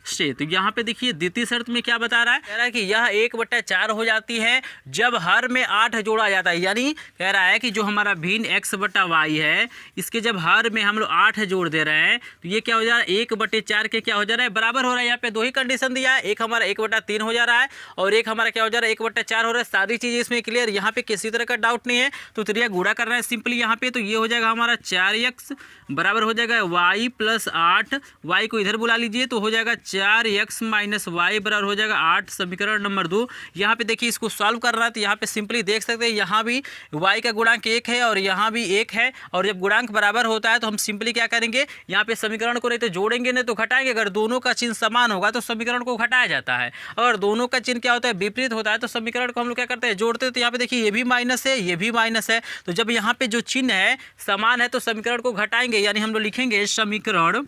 से। तो यहाँ पे देखिए द्वितीय शर्त में क्या बता रहा है, कह रहा है कि यह 1/4 हो जाती है जब हर में 8 जोड़ा जाता है। यानी कह रहा है कि जो हमारा भिन्न x/y है इसके जब हर में हम लोग 8 जोड़ दे रहे हैं तो ये क्या हो जा रहा है 1/4 के क्या हो जा रहा है बराबर हो रहा है। यहाँ पे 2 ही कंडीशन दिया है, एक हमारा 1/3 हो जा रहा है और एक हमारा क्या हो जा रहा है 1/4 हो रहा है। सारी चीज़ें इसमें क्लियर, यहाँ पे किसी तरह का डाउट नहीं है। तो 3 गुणा करना है सिंपली यहाँ पे, तो ये हो जाएगा हमारा 4x बराबर हो जाएगा y + 8, y को इधर बुला लीजिए तो हो जाएगा 4x - y बराबर हो जाएगा 8, समीकरण नंबर 2। यहाँ पे देखिए इसको सॉल्व कर रहा है तो यहाँ पे सिंपली देख सकते हैं यहाँ भी y का गुणांक 1 है और यहाँ भी 1 है, और जब गुणांक बराबर होता है तो हम सिंपली क्या करेंगे यहाँ पे समीकरण को नहीं तो जोड़ेंगे नहीं तो घटाएंगे। अगर दोनों का चिन्ह समान होगा तो समीकरण को घटाया जाता है, और दोनों का चिन्ह क्या होता है विपरीत होता है तो समीकरण को हम लोग क्या करते हैं जोड़ते हैं। तो यहाँ पे देखिए ये भी माइनस है ये भी माइनस है, तो जब यहाँ पे जो चिन्ह है समान है तो समीकरण को घटाएंगे। यानी हम लोग लिखेंगे समीकरण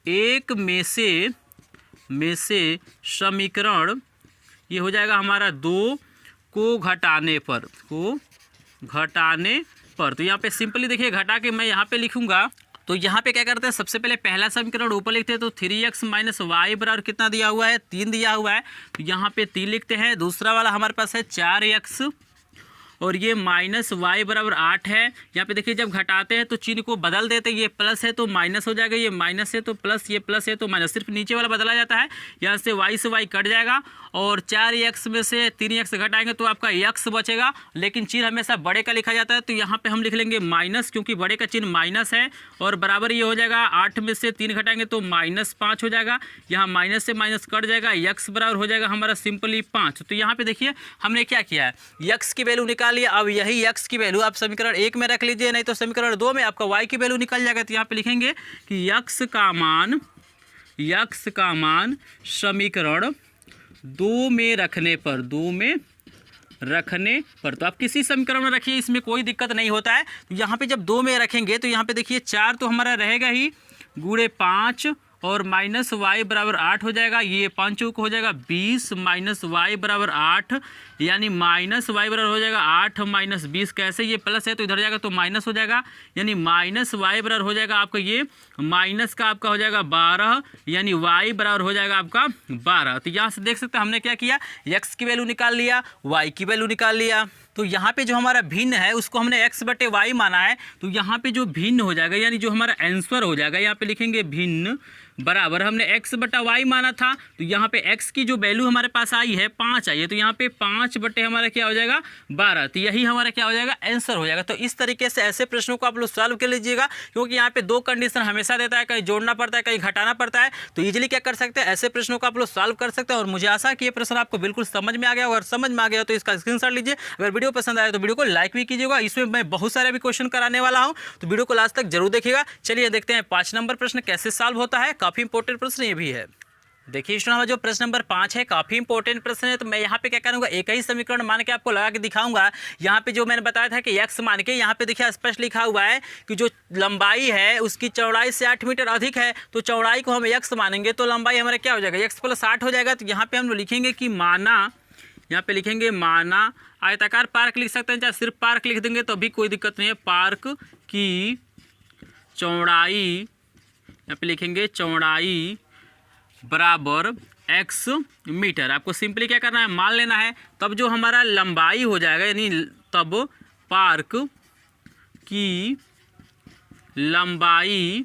1 में से समीकरण ये हो जाएगा हमारा 2 को घटाने पर। तो यहाँ पे सिंपली देखिए घटा के मैं यहाँ पे लिखूंगा तो यहाँ पे क्या करते हैं, सबसे पहले पहला समीकरण ऊपर लिखते हैं, तो 3x माइनस वाई बराबर कितना दिया हुआ है, 3 दिया हुआ है, तो यहाँ पे 3 लिखते हैं। दूसरा वाला हमारे पास है 4x और ये माइनस वाई बराबर 8 है। यहाँ पे देखिए जब घटाते हैं तो चिन्ह को बदल देते हैं, ये प्लस है तो माइनस हो जाएगा, ये माइनस है तो प्लस, ये प्लस है तो माइनस, सिर्फ नीचे वाला बदला जाता है। यहाँ से वाई कट जाएगा और 4x में से 3x घटाएंगे तो आपका x बचेगा, लेकिन चिन्ह हमेशा बड़े का लिखा जाता है, तो यहाँ पे हम लिख लेंगे माइनस, क्योंकि बड़े का चिन्ह माइनस है। और बराबर ये हो जाएगा 8 में से 3 घटाएंगे तो -5 हो जाएगा, यहाँ माइनस से माइनस कट जाएगा, x बराबर हो जाएगा हमारा सिंपली 5। तो यहाँ पे देखिए हमने क्या किया है, x की वैल्यू निकाल लिया। अब यही x की वैल्यू आप समीकरण 1 में रख लीजिए, नहीं तो समीकरण 2 में आपका y की वैल्यू निकल जाएगा। तो यहाँ पे लिखेंगे कि x का मान समीकरण 2 में रखने पर, तो आप किसी समीकरण में रखिए, इसमें कोई दिक्कत नहीं होता है। तो यहाँ पे जब 2 में रखेंगे तो यहाँ पे देखिए 4 तो हमारा रहेगा ही, गुणे 5 और माइनस वाई बराबर 8 हो जाएगा, ये 5 चौक हो जाएगा 20 माइनस वाई बराबर 8, यानी माइनस वाई बराबर हो जाएगा 8 माइनस 20, कैसे, ये प्लस है तो इधर जाएगा तो माइनस हो जाएगा, यानी माइनस वाई बराबर हो जाएगा आपका, ये माइनस का आपका हो जाएगा 12, यानी वाई बराबर हो जाएगा आपका 12। तो यहाँ से देख सकते हैं हमने क्या किया, एक्स की वैल्यू निकाल लिया, वाई की वैल्यू निकाल लिया। तो यहाँ पे जो हमारा भिन्न है उसको हमने x बटे वाई माना है, तो यहाँ पे जो भिन्न हो जाएगा, यानी जो हमारा आंसर हो जाएगा, यहाँ पे लिखेंगे भिन्न बराबर, हमने x बटा वाई माना था, तो यहाँ पे x की जो वैल्यू हमारे पास आई है 5 आई है, तो यहाँ पे 5 बटे हमारा क्या हो जाएगा 12, तो यही हमारा क्या हो जाएगा आंसर हो जाएगा। तो इस तरीके से ऐसे प्रश्नों को आप लोग सॉल्व कर लीजिएगा, क्योंकि यहाँ पे 2 कंडीशन हमेशा देता है, कहीं जोड़ना पड़ता है, कहीं घटाना पड़ता है। तो ईजिली क्या कर सकते हैं, ऐसे प्रश्नों को आप लोग सॉल्व कर सकते हैं। और मुझे आशा है कि ये प्रश्न आपको बिल्कुल समझ में आ गया, और समझ में आ गया तो इसका स्क्रीनशॉट लीजिए। अगर वीडियो पसंद आया तो वीडियो को लाइक भी कीजिएगा, इसमें मैं बहुत सारे भी क्वेश्चन कराने वाला हूँ, तो वीडियो को लास्ट तक जरूर देखिएगा। चलिए देखते हैं 5 नंबर प्रश्न कैसे सॉल्व होता है, काफी इंपॉर्टेंट प्रश्न ये भी है। देखिए स्टूडेंट, हमारा जो प्रश्न नंबर 5 है काफी इंपॉर्टेंट प्रश्न है। तो मैं यहाँ पे क्या करूँगा, एक ही समीकरण मान के आपको लगा के दिखाऊंगा। यहाँ पे जो मैंने बताया था कि x मान के, यहाँ पे देखिए स्पष्ट लिखा हुआ है कि जो लंबाई है उसकी चौड़ाई से 8 मीटर अधिक है, तो चौड़ाई को हम x मानेंगे तो लंबाई हमारा क्या हो जाएगा, x + 8 हो जाएगा। तो यहाँ पे हम लिखेंगे कि माना, यहाँ पे लिखेंगे माना आयताकार पार्क लिख सकते हैं, चाहे सिर्फ पार्क लिख देंगे तो भी कोई दिक्कत नहीं है। पार्क की चौड़ाई, यहाँ पे लिखेंगे चौड़ाई बराबर x मीटर। आपको सिंपली क्या करना है, मान लेना है, तब जो हमारा लंबाई हो जाएगा, यानी तब पार्क की लंबाई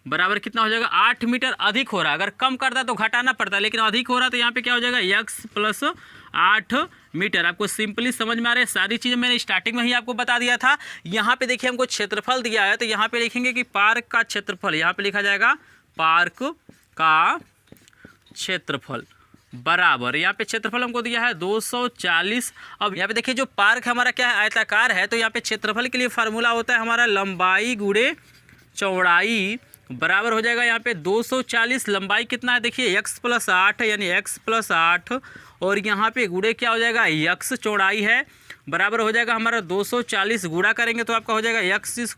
बराबर कितना हो जाएगा, 8 मीटर अधिक हो रहा है। अगर कम करता तो घटाना पड़ता, लेकिन अधिक हो रहा तो यहाँ पे क्या हो जाएगा, x + 8 मीटर। आपको सिंपली समझ में आ रहा है, सारी चीज़ें मैंने स्टार्टिंग में ही आपको बता दिया था। यहाँ पे देखिए हमको क्षेत्रफल दिया है, तो यहाँ पे लिखेंगे कि पार्क का क्षेत्रफल, यहाँ पे लिखा जाएगा पार्क का क्षेत्रफल बराबर, यहाँ पे क्षेत्रफल हमको दिया है 240। अब यहाँ पे देखिए जो पार्क हमारा क्या है, आयताकार है, तो यहाँ पे क्षेत्रफल के लिए फार्मूला होता है हमारा लंबाई गुणे चौड़ाई बराबर हो जाएगा यहाँ पे 240। लंबाई कितना है देखिए x + 8 है, यानी x + 8, और यहाँ पे गुणे क्या हो जाएगा, x चौड़ाई है, बराबर हो जाएगा हमारा 240। गुणा करेंगे तो आपका हो जाएगा x² +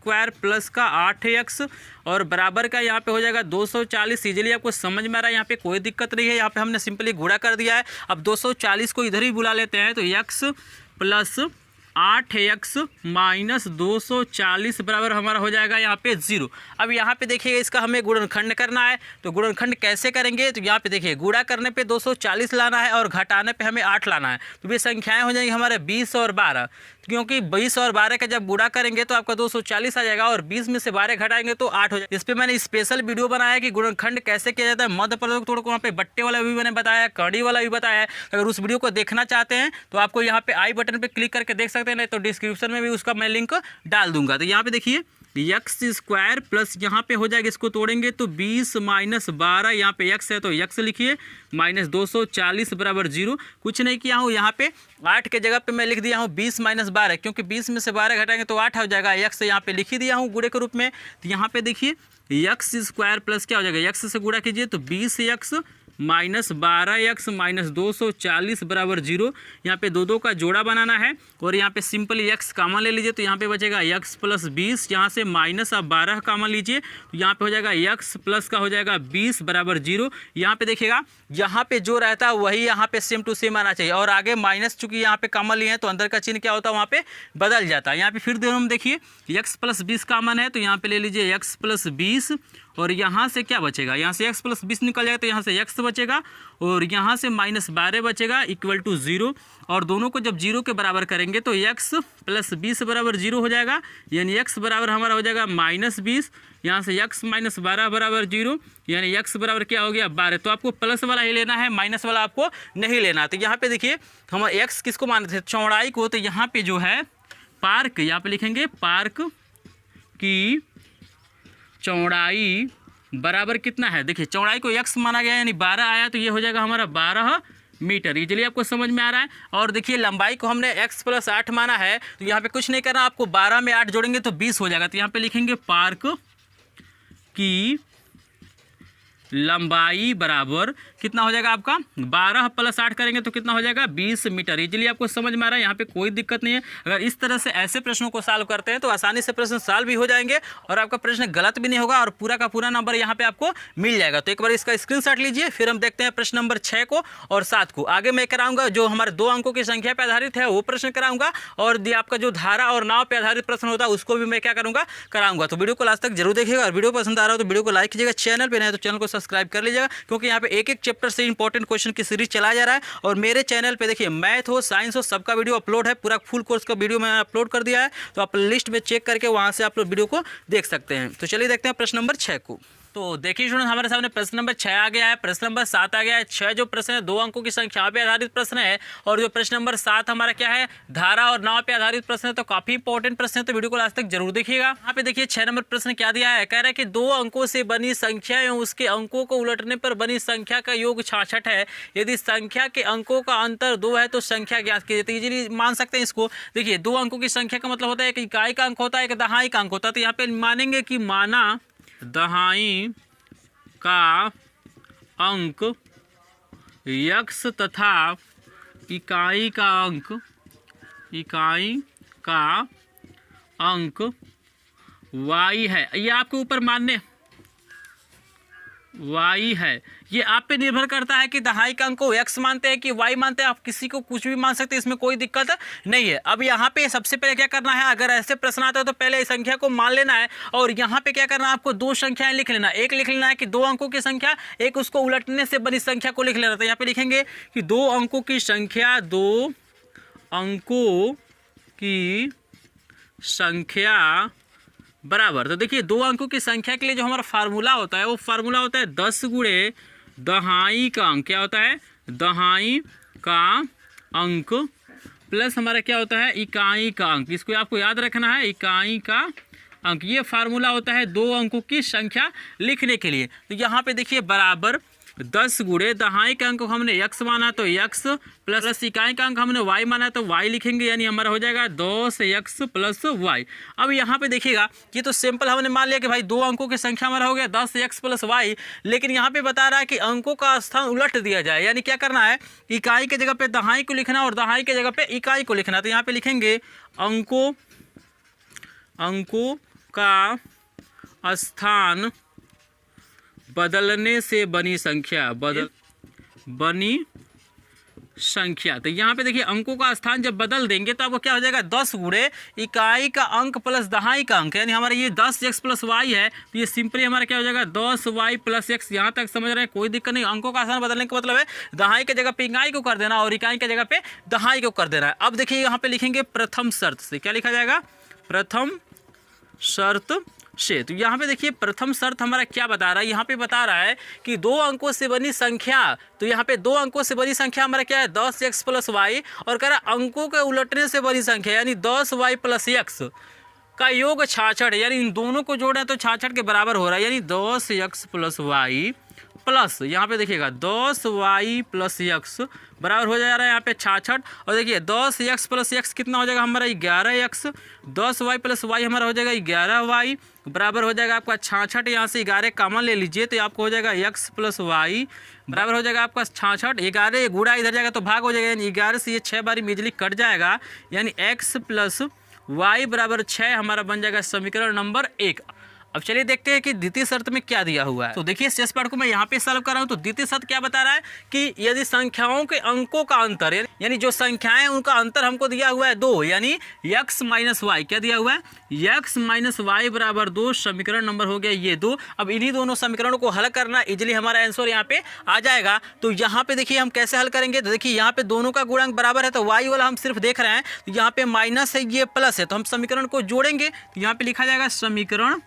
का 8x, और बराबर का यहाँ पे हो जाएगा 240। इजीली आपको समझ में आ रहा है, यहाँ पे कोई दिक्कत नहीं है। यहाँ पे हमने सिंपली गुणा कर दिया है। अब 240 को इधर ही बुला लेते हैं, तो x + 8x - 240 बराबर हमारा हो जाएगा यहाँ पे 0। अब यहाँ पे देखिए इसका हमें गुणनखंड करना है, तो गुणनखंड कैसे करेंगे, तो यहाँ पे देखिए गुणा करने पे 240 लाना है और घटाने पे हमें 8 लाना है, तो ये संख्याएं हो जाएंगी हमारे 20 और 12, क्योंकि 20 और 12 का जब गुणा करेंगे तो आपका 240 आ जाएगा, और 20 में से 12 घटाएंगे तो 8 हो जाएगा। इस पर मैंने स्पेशल वीडियो बनाया है कि गुणनखंड कैसे किया जाता है, मध्य प्रयोग तोड़ को वहाँ पे बट्टे वाला भी मैंने बताया है, कड़ी वाला भी बताया है। अगर उस वीडियो को देखना चाहते हैं तो आपको यहाँ पे आई बटन पे क्लिक करके देख सकते हैं, नहीं तो डिस्क्रिप्शन में भी उसका मैं लिंक डाल दूंगा। तो यहाँ पे देखिए x² प्लस यहाँ पे हो जाएगा, इसको तोड़ेंगे तो 20 - 12, यहाँ पे x है तो x लिखिए, -240 बराबर 0। कुछ नहीं किया हूँ, यहाँ पे 8 के जगह पे मैं लिख दिया हूँ 20 - 12, क्योंकि 20 में से 12 घटाएंगे तो 8 हो जाएगा। x यहाँ पे लिख ही दिया हूँ गुणे के रूप में। तो यहाँ पे देखिए x² प्लस क्या हो जाएगा, x से गुणा कीजिए तो 20x -12x - 240 बराबर 0। यहाँ पे दो का जोड़ा बनाना है और यहाँ पे सिंपली x कॉमन ले लीजिए तो यहाँ पे बचेगा x + 20। यहाँ से माइनस आप 12 कॉमन लीजिए तो यहाँ पे हो जाएगा x प्लस का हो जाएगा 20 बराबर 0। यहाँ पे देखिएगा यहाँ पे जो रहता है वही यहाँ पे सेम टू सेम आना चाहिए और आगे माइनस चूंकि यहाँ पे कॉमन लिए हैं तो अंदर का चिन्ह क्या होता है वहाँ पे बदल जाता है। यहाँ पे फिर दोनों में देखिए x + 20 कॉमन है तो यहाँ पे ले लीजिए x + 20 और यहाँ से क्या बचेगा, यहाँ से x + 20 निकल जाएगा तो यहाँ से x बचेगा और यहाँ से -12 बचेगा = 0 और दोनों को जब 0 के बराबर करेंगे तो x + 20 बराबर 0 हो जाएगा, यानी x बराबर हमारा हो जाएगा -20। यहाँ से x - 12 बराबर 0 यानी x बराबर क्या हो गया 12। तो आपको प्लस वाला ही लेना है, माइनस वाला आपको नहीं लेना। तो यहाँ पे देखिए हम x किसको मानते थे, चौड़ाई को। तो यहाँ पे जो है पार्क, यहाँ पे लिखेंगे पार्क की चौड़ाई बराबर कितना है। देखिए चौड़ाई को x माना गया यानी 12 आया तो ये हो जाएगा हमारा 12 मीटर। इजीली आपको समझ में आ रहा है। और देखिए लंबाई को हमने x + 8 माना है तो यहाँ पे कुछ नहीं करना, आपको 12 में 8 जोड़ेंगे तो 20 हो जाएगा। तो यहाँ पे लिखेंगे पार्क की लंबाई बराबर कितना हो जाएगा आपका 12 + 8 करेंगे तो कितना हो जाएगा 20 मीटर। इजीली आपको समझ में आ रहा है, यहाँ पे कोई दिक्कत नहीं है। अगर इस तरह से ऐसे प्रश्नों को सॉल्व करते हैं तो आसानी से प्रश्न सॉल्व भी हो जाएंगे और आपका प्रश्न गलत भी नहीं होगा और पूरा का पूरा नंबर यहाँ पे आपको मिल जाएगा। तो एक बार इसका स्क्रीनशॉट लीजिए, फिर हम देखते हैं प्रश्न नंबर 6 को और 7 को। आगे मैं कराऊंगा जो हमारे 2 अंकों की संख्या पर आधारित है वो प्रश्न कराऊंगा और आपका जो धारा और नाव पर आधारित प्रश्न होता है उसको भी मैं क्या करूँगा कराऊंगा। तो वीडियो को लास्ट तक जरूर देखिएगा और वीडियो पसंद आ रहा हो तो वीडियो को लाइक कीजिएगा, चैनल पर नहीं तो चैनल को सब्सक्राइब कर लीजिएगा क्योंकि यहाँ पे एक चैप्टर से इंपॉर्टेंट क्वेश्चन की सीरीज चला जा रहा है। और मेरे चैनल पे देखिए मैथ हो साइंस हो सबका वीडियो अपलोड है, पूरा फुल कोर्स का वीडियो मैंने अपलोड कर दिया है तो आप लिस्ट में चेक करके वहाँ से आप लोग वीडियो को देख सकते हैं। तो चलिए देखते हैं प्रश्न नंबर 6 को। तो देखिए स्टूडेंट हमारे सामने प्रश्न नंबर 6 आ गया है, प्रश्न नंबर 7 आ गया है। 6 जो प्रश्न है 2 अंकों की संख्या पे आधारित प्रश्न है और जो प्रश्न नंबर 7 हमारा क्या है धारा और नाव पे आधारित प्रश्न है। तो काफी इंपॉर्टेंट प्रश्न है तो वीडियो को लास्ट तक जरूर देखिएगा। यहाँ पे देखिए 6 नंबर प्रश्न क्या दिया है, कह रहा है कि 2 अंकों से बनी संख्या एवं उसके अंकों को उलटने पर बनी संख्या का योग 66 है। यदि संख्या के अंकों का अंतर 2 है तो संख्या ज्ञात कीजिए। तो इजीली मान सकते हैं इसको। देखिए 2 अंकों की संख्या का मतलब होता है एक इकाई का अंक होता है, एक दहाई का अंक होता है। तो यहाँ पे मानेंगे कि माना दहाई का अंक x तथा इकाई का अंक y है। ये आपके ऊपर मानने y है, ये आप पे निर्भर करता है कि दहाई का अंक को x मानते हैं कि y मानते हैं। आप किसी को कुछ भी मान सकते हैं, इसमें कोई दिक्कत नहीं है। अब यहाँ पे सबसे पहले क्या करना है, अगर ऐसे प्रश्न आता है तो पहले इस संख्या को मान लेना है और यहाँ पे क्या करना है आपको 2 संख्याएं लिख लेना। एक लिख लेना है कि 2 अंकों की संख्या, एक उसको उलटने से बनी संख्या को लिख लेना। तो यहाँ पे लिखेंगे कि 2 अंकों की संख्या, 2 अंकों की संख्या बराबर। तो देखिए 2 अंकों की संख्या के लिए जो हमारा फार्मूला होता है वो फार्मूला होता है 10 गुणे दहाई का अंक। क्या होता है दहाई का अंक प्लस हमारा क्या होता है इकाई का अंक। इसको आपको याद रखना है, इकाई का अंक। ये फार्मूला होता है 2 अंकों की संख्या लिखने के लिए। तो यहाँ पे देखिए बराबर 10 गुणे दहाई का अंक को हमने x माना तो x प्लस इकाई का अंक हमने y माना तो y लिखेंगे, यानी हमारा हो जाएगा 10x प्लस y। अब यहाँ पे देखिएगा ये तो सिंपल हमने मान लिया कि भाई 2 अंकों की संख्या हमारा हो गया 10x प्लस y, लेकिन यहाँ पे बता रहा है कि अंकों का स्थान उलट दिया जाए। यानी क्या करना है, इकाई के जगह पे दहाई को लिखना और दहाई के जगह पे इकाई को लिखना। तो यहाँ पे लिखेंगे अंकों का स्थान बदलने से बनी संख्या, बनी संख्या। तो यहाँ पे देखिए अंकों का स्थान जब बदल देंगे तो आपको क्या हो जाएगा 10 गुणे इकाई का अंक प्लस दहाई का अंक, यानी हमारा ये 10x प्लस y है तो ये सिंपली हमारा क्या हो जाएगा 10y प्लस x। यहाँ तक समझ रहे हैं, कोई दिक्कत नहीं। अंकों का स्थान बदलने का मतलब है दहाई के जगह पे इकाई को कर देना और इकाई के जगह पे दहाई को कर देना है। अब देखिए यहाँ पे लिखेंगे प्रथम शर्त से। क्या लिखा जाएगा प्रथम शर्त से। तो यहाँ पे देखिए प्रथम शर्त हमारा क्या बता रहा है, यहाँ पे बता रहा है कि 2 अंकों से बनी संख्या। तो यहाँ पे 2 अंकों से बनी संख्या हमारा क्या है 10x प्लस y और कह रहा है अंकों के उलटने से बनी संख्या यानी 10y प्लस x का योग 66 है। यानी इन दोनों को जोड़े तो 66 के बराबर हो रहा है, यानी 10x प्लस y प्लस यहाँ पे देखिएगा 10y प्लस एक्स बराबर हो जा रहा है यहाँ पे 66। और देखिए 10x प्लस एक्स कितना हो जाएगा हमारा 11x, 10y प्लस वाई हमारा हो जाएगा 11y बराबर हो जाएगा आपका 66। यहाँ से 11 कॉमन ले लीजिए तो आपको हो जाएगा x प्लस वाई बराबर हो जाएगा आपका 66। 11 गुणा इधर जाएगा तो भाग हो जाएगा, यानी 11 से ये 6 बारी इजीली कट जाएगा, यानी x प्लस वाई बराबर 6 हमारा बन जाएगा समीकरण नंबर 1। अब चलिए देखते हैं कि द्वितीय शर्त में क्या दिया हुआ है। तो देखिए शेष पार्ट को मैं यहाँ पे सॉल्व कर रहा हूँ। तो द्वितीय शर्त क्या बता रहा है कि यदि संख्याओं के अंकों का अंतर यानी जो संख्याएं उनका अंतर हमको दिया हुआ है 2, यानी x माइनस वाई, क्या दिया हुआ है x माइनस वाई बराबर 2, समीकरण नंबर हो गया ये 2। अब इन्हीं दोनों समीकरणों को हल करना, इजिली हमारा आंसर यहाँ पे आ जाएगा। तो यहाँ पे देखिए हम कैसे हल करेंगे। तो देखिए यहाँ पे दोनों का गुणांक बराबर है तो y वाला हम सिर्फ देख रहे हैं, तो यहाँ पे माइनस है ये प्लस है, तो हम समीकरण को जोड़ेंगे तो यहाँ पे लिखा जाएगा समीकरण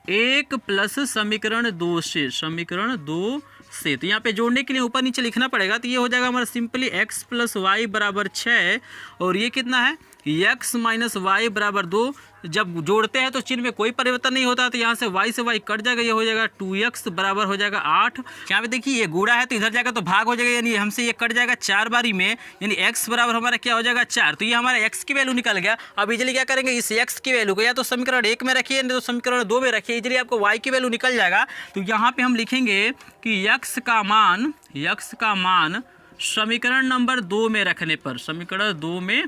1 प्लस समीकरण 2 से, समीकरण 2 से। तो यहाँ पे जोड़ने के लिए ऊपर नीचे लिखना पड़ेगा, तो ये हो जाएगा हमारा सिंपली x प्लस वाई बराबर 6 और ये कितना है x माइनस वाई बराबर 2। जब जोड़ते हैं तो चिन्ह में कोई परिवर्तन नहीं होता, तो यहाँ से y से y कट जाएगा, ये हो जाएगा 2x बराबर हो जाएगा 8। यहाँ पे देखिए ये गुणा है तो इधर जाएगा तो भाग हो जाएगा, यानी हमसे ये कट जाएगा 4 बारी में, यानी x बराबर हमारा क्या हो जाएगा 4। तो ये हमारा x की वैल्यू निकल गया। अब इजिली क्या करेंगे, इस x की वैल्यू को या तो समीकरण 1 में रखिए नहीं तो समीकरण 2 में रखिए, इजिली आपको y की वैल्यू निकल जाएगा। तो यहाँ पे हम लिखेंगे कि x का मान समीकरण नंबर 2 में रखने पर, समीकरण 2 में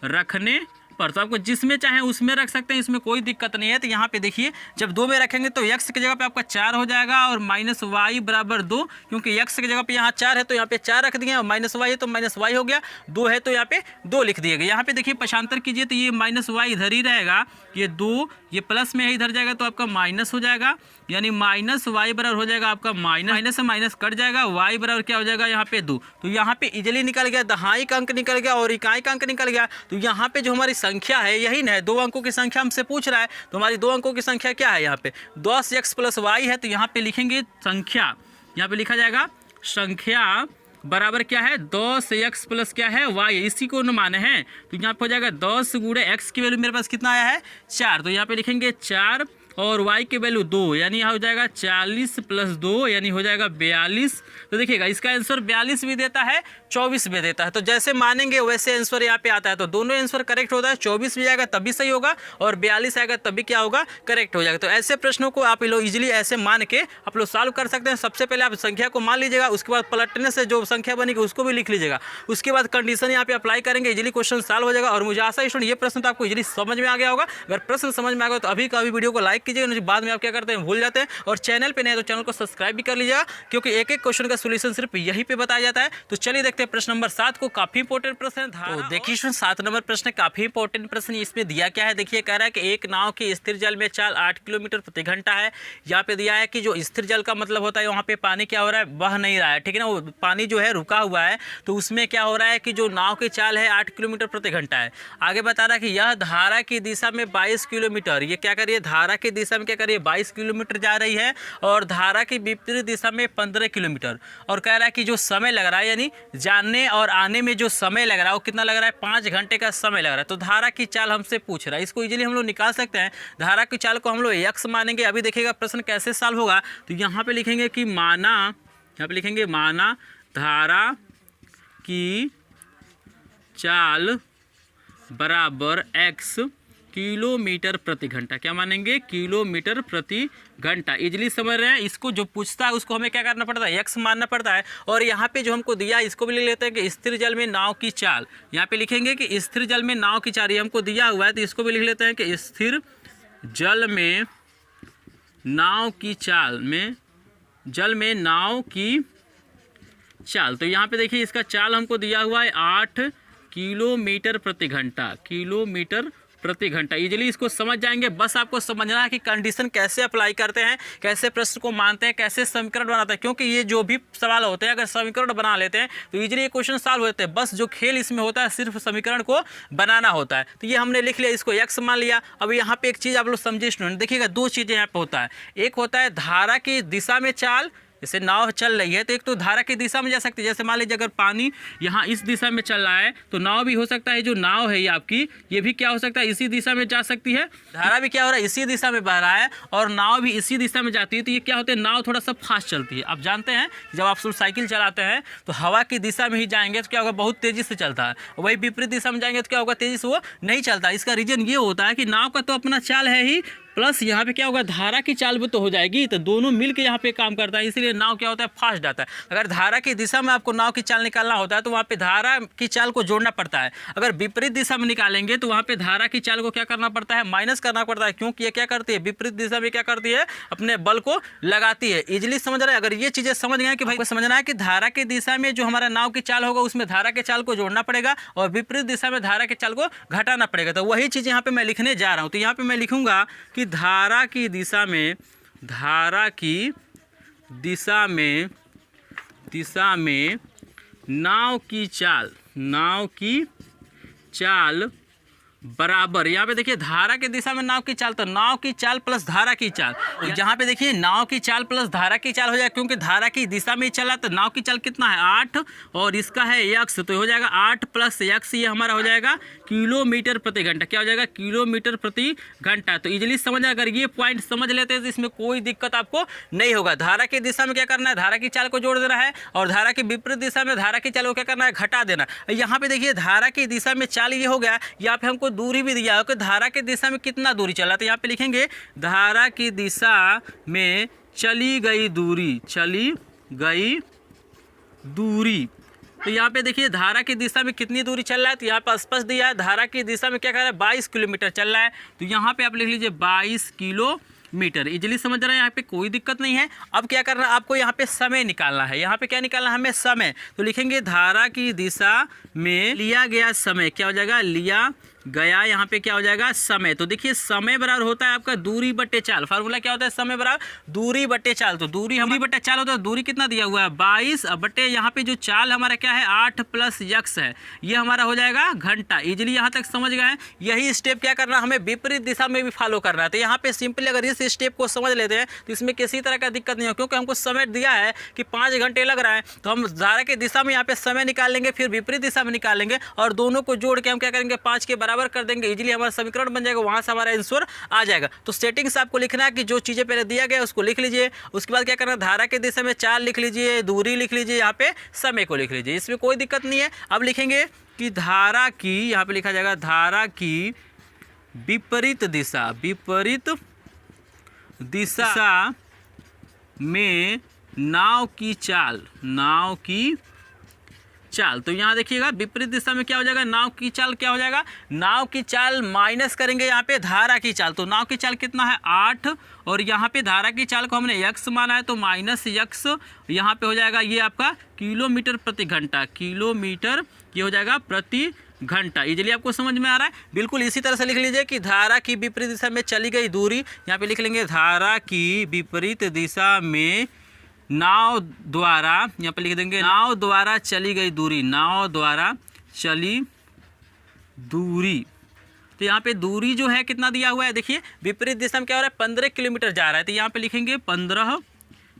रखने पर, तो आपको जिसमें चाहे उसमें रख सकते हैं, इसमें कोई दिक्कत नहीं है। तो यहाँ पे देखिए जब 2 में रखेंगे तो x की जगह पे आपका 4 हो जाएगा और माइनस वाई बराबर 2, क्योंकि x की जगह पे यहाँ 4 है तो यहाँ पे 4 रख दिए और माइनस वाई है तो माइनस वाई हो गया, 2 है तो यहाँ पे 2 लिख दिए गए। यहाँ पे देखिए पक्षांतर कीजिए तो ये माइनस वाई इधर ही रहेगा, ये 2 ये प्लस में है इधर जाएगा तो आपका माइनस हो जाएगा, यानी माइनस वाई बराबर हो जाएगा आपका माइनस से माइनस कट जाएगा, वाई बराबर क्या हो जाएगा यहाँ पे 2। तो यहाँ पे इजिली निकल गया, दहाई अंक निकल गया और इकाई का अंक निकल गया। तो यहाँ पे जो हमारी संख्या है यही है, 2 अंकों की संख्या हमसे पूछ रहा है, तो हमारी 2 अंकों की संख्या क्या है यहाँ पे 10x प्लस वाई है। तो यहाँ पे लिखेंगे संख्या, यहाँ पे लिखा जाएगा संख्या बराबर क्या है 10x प्लस क्या है y, इसी को न माने हैं। तो यहाँ पे हो जाएगा 10 गुणे x की वैल्यू मेरे पास कितना आया है 4, तो यहाँ पे लिखेंगे 4 और y की वैल्यू 2, यानी यहाँ हो जाएगा 40 प्लस 2 यानी हो जाएगा 42। तो देखिएगा इसका आंसर 42 भी देता है 24 भी देता है, तो जैसे मानेंगे वैसे आंसर यहाँ पे आता है। तो दोनों आंसर करेक्ट होता है, 24 भी आएगा तभी सही होगा और 42 आएगा तभी क्या होगा करेक्ट हो जाएगा। तो ऐसे प्रश्नों को आप लोग इजीली ऐसे मान के आप लोग सॉल्व कर सकते हैं। सबसे पहले आप संख्या को मान लीजिएगा, उसके बाद पलटने से जो संख्या बनेगी उसको भी लिख लीजिएगा, उसके बाद कंडीशन यहाँ पे अप्लाई करेंगे, इजीली क्वेश्चन सॉल्व हो जाएगा। और मुझे आशा है स्टूडेंट ये प्रश्न तो आपको इजीली समझ में आ गया होगा। अगर प्रश्न समझ में आ गया तो अभी का अभी वीडियो को लाइक कीजिएगा, बाद में आप क्या करते हैं भूल जाते हैं। और चैनल पे नए तो चैनल को सब्सक्राइब भी कर लीजिएगा, क्योंकि एक एक क्वेश्चन का सोल्यूशन सिर्फ यहीं पे बताया जाता है। तो चलिए देखते हैं प्रश्न नंबर 7 को, काफी इंपॉर्टेंट प्रश्न है। तो देखिए 7 नंबर प्रश्न काफी इंपॉर्टेंट प्रश्न, इसमें दिया क्या है देखिए, कह रहा है कि एक नाव की स्थिर जल में चाल 8 किलोमीटर प्रति घंटा है। यहाँ पे दिया है कि जो स्थिर जल का मतलब होता है वहाँ पे पानी क्या हो रहा है बह नहीं रहा है, ठीक है ना, वो पानी जो है रुका हुआ है। तो उसमें क्या हो रहा है कि जो नाव की चाल है 8 किलोमीटर प्रति घंटा है। आगे बता रहा है कि यह धारा की दिशा में 22 किलोमीटर, ये क्या करिए धारा की दिशा में क्या करिए 22 किलोमीटर जा रही है और धारा की विपरीत दिशा में 15 किलोमीटर। और कह रहा है कि जो समय लग रहा है यानी जाने और आने में जो समय लग रहा है वो कितना लग रहा है 5 घंटे का समय लग रहा है। तो धारा की चाल हमसे पूछ रहा है, इसको इजीली हम लोग निकाल सकते हैं। धारा की चाल को हम लोग x मानेंगे। अभी देखिएगा प्रश्न कैसे सॉल्व होगा। तो यहाँ पे लिखेंगे कि माना, यहाँ पे लिखेंगे माना धारा की चाल बराबर x किलोमीटर प्रति घंटा, क्या मानेंगे किलोमीटर प्रति घंटा। इजीली समझ रहे हैं, इसको जो पूछता है उसको हमें क्या करना पड़ता है x मानना पड़ता है। और यहाँ पे जो हमको दिया इसको भी लिख लेते हैं कि स्थिर जल में नाव की चाल, यहाँ पे लिखेंगे कि स्थिर जल में नाव की चाल, ये हमको दिया हुआ है तो इसको भी लिख लेते हैं कि स्थिर जल में नाव की चाल में, जल में नाव की चाल। तो यहाँ पे देखिए इसका चाल हमको दिया हुआ है 8 किलोमीटर प्रति घंटा, किलोमीटर प्रति घंटा। इजीली इसको समझ जाएंगे, बस आपको समझना है कि कंडीशन कैसे अप्लाई करते हैं, कैसे प्रश्न को मानते हैं, कैसे समीकरण बनाते हैं। क्योंकि ये जो भी सवाल होते हैं अगर समीकरण बना लेते हैं तो इजीली ये क्वेश्चन सॉल्व हो जाते हैं। बस जो खेल इसमें होता है सिर्फ समीकरण को बनाना होता है। तो ये हमने लिख लिया, इसको x मान लिया। अब यहाँ पे एक चीज़ आप लोग समझिए स्टूडेंट, देखिएगा 2 चीज़ें यहाँ पे होता है। एक होता है धारा की दिशा में चाल, जैसे नाव चल रही है तो एक तो धारा की दिशा में जा सकती है, जैसे मान लीजिए अगर पानी यहाँ इस दिशा में चल रहा है तो नाव भी हो सकता है, जो नाव है ये आपकी ये भी क्या हो सकता है, इसी दिशा में जा सकती है। धारा भी क्या हो रहा है, इसी दिशा में बह रहा है और नाव भी इसी दिशा में जाती है, तो ये क्या होता है, नाव थोड़ा सा फास्ट चलती है। आप जानते हैं जब आप साइकिल चलाते हैं तो हवा की दिशा में ही जाएंगे तो क्या होगा, बहुत तेजी से चलता है, वही विपरीत दिशा में जाएंगे तो क्या होगा, तेजी से वो नहीं चलता। इसका रीजन ये होता है कि नाव का तो अपना चाल है ही, प्लस यहाँ पे क्या होगा, धारा की चाल भी तो हो जाएगी, तो दोनों मिलकर यहाँ पे काम करता है, इसलिए नाव क्या होता है, फास्ट जाता है। अगर धारा की दिशा में आपको नाव की चाल निकालना होता है तो वहाँ पे धारा की चाल को जोड़ना पड़ता है। अगर विपरीत दिशा में निकालेंगे तो वहाँ पे धारा की चाल को क्या करना पड़ता है, माइनस करना पड़ता है, क्योंकि ये क्या करती है, विपरीत दिशा में क्या करती है, अपने बल को लगाती है। इजिली समझ रहे हैं। अगर ये चीज़ें समझ गए कि भाई को समझना है कि धारा की दिशा में जो हमारा नाव की चाल होगा उसमें धारा के चाल को जोड़ना पड़ेगा और विपरीत दिशा में धारा के चाल को घटाना पड़ेगा, तो वही चीज़ यहाँ पे मैं लिखने जा रहा हूँ। तो यहाँ पे मैं लिखूंगा कि धारा की दिशा में नाव की चाल बराबर, यहाँ पे देखिए धारा की दिशा में नाव की चाल, तो नाव की चाल प्लस धारा की चाल, यहाँ पे देखिए नाव की चाल प्लस धारा की चाल हो जाएगा, क्योंकि धारा की दिशा में ही चला तो नाव की चाल कितना है 8 और इसका है x, तो हो जाएगा 8 प्लस x, ये हमारा हो जाएगा किलोमीटर प्रति घंटा। क्या हो जाएगा, किलोमीटर प्रति घंटा। तो इजीली समझ, अगर ये पॉइंट समझ लेते हैं तो इसमें कोई दिक्कत आपको नहीं होगा। धारा की दिशा में क्या करना है, धारा की चाल को जोड़ देना है और धारा की विपरीत दिशा में धारा की चाल को क्या करना है, घटा देना। यहाँ पे देखिए धारा की दिशा में चाल ये हो गया, यहाँ पे हमको दूरी भी दिया है कि धारा की दिशा में कितना दूरी चला, तो यहाँ पे लिखेंगे धारा की दिशा में चली गई दूरी। तो यहाँ पे देखिए धारा की दिशा में कितनी दूरी चल रहा है, तो यहाँ पे स्पष्ट दिया है धारा की दिशा में क्या कर रहा है, 22 किलोमीटर चल रहा है, तो यहाँ पे आप लिख लीजिए 22 किलोमीटर। इजीली समझ रहे हैं, यहाँ पे कोई दिक्कत नहीं है। अब क्या करना है, आपको यहाँ पे समय निकालना है। यहाँ पे क्या निकालना है हमें, समय। तो लिखेंगे धारा की दिशा में लिया गया समय, क्या हो जाएगा, लिया गया यहाँ पे क्या हो जाएगा, समय। तो देखिए समय बराबर होता है आपका दूरी बट्टे चाल। फार्मूला क्या होता है, समय बराबर दूरी बट्टे चाल। तो दूरी हमारी बट्टे चाल होता है, दूरी कितना दिया हुआ है 22 बट्टे यहाँ पे जो चाल हमारा क्या है 8 प्लस x है, ये हमारा हो जाएगा घंटा। इजीली यहाँ तक समझ गए। यही स्टेप क्या करना, हमें विपरीत दिशा में भी फॉलो करना है। तो यहाँ पे सिंपली अगर इस स्टेप को समझ लेते हैं तो इसमें किसी तरह का दिक्कत नहीं हो, क्योंकि हमको समय दिया है कि 5 घंटे लग रहा है, तो हम धारा की दिशा में यहाँ पे समय निकाल लेंगे, फिर विपरीत दिशा में निकालेंगे और दोनों को जोड़ के हम क्या करेंगे 5 के बराबर कर देंगे। इजीली हमारा समीकरण बन जाएगा, वहां से हमारा आंसर आ जाएगा। तो सेटिंग्स आपको लिखना है कि जो चीजें पहले दिया गया उसको लिख लीजिए, उसके बाद क्या करना, धारा की दिशा में चाल लिख लीजिए, दूरी लिख लीजिए, यहाँ पे समय को लिख लीजिए, इसमें कोई दिक्कत नहीं है। अब लिखेंगे कि धारा की, यहाँ पे लिखा जाएगा धारा की विपरीत दिशा में नाव की चाल। तो यहाँ देखिएगा विपरीत दिशा में क्या हो जाएगा, नाव की चाल क्या हो जाएगा, नाव की चाल माइनस करेंगे यहाँ पे धारा की चाल। तो नाव की चाल कितना है 8 और यहाँ पे धारा की चाल को हमने x माना है, तो माइनस x यहाँ पे हो जाएगा ये आपका किलोमीटर प्रति घंटा, किलोमीटर ये हो जाएगा प्रति घंटा। इजीली आपको समझ में आ रहा है। बिल्कुल इसी तरह से लिख लीजिए कि धारा की विपरीत दिशा में चली गई दूरी, यहाँ पे लिख लेंगे धारा की विपरीत दिशा में नाव द्वारा, यहाँ पे लिख देंगे नाव द्वारा चली गई दूरी, नाव द्वारा चली दूरी। तो यहाँ पे दूरी जो है कितना दिया हुआ है, देखिए विपरीत दिशा में क्या हो रहा है 15 किलोमीटर जा रहा है, तो यहाँ पे लिखेंगे 15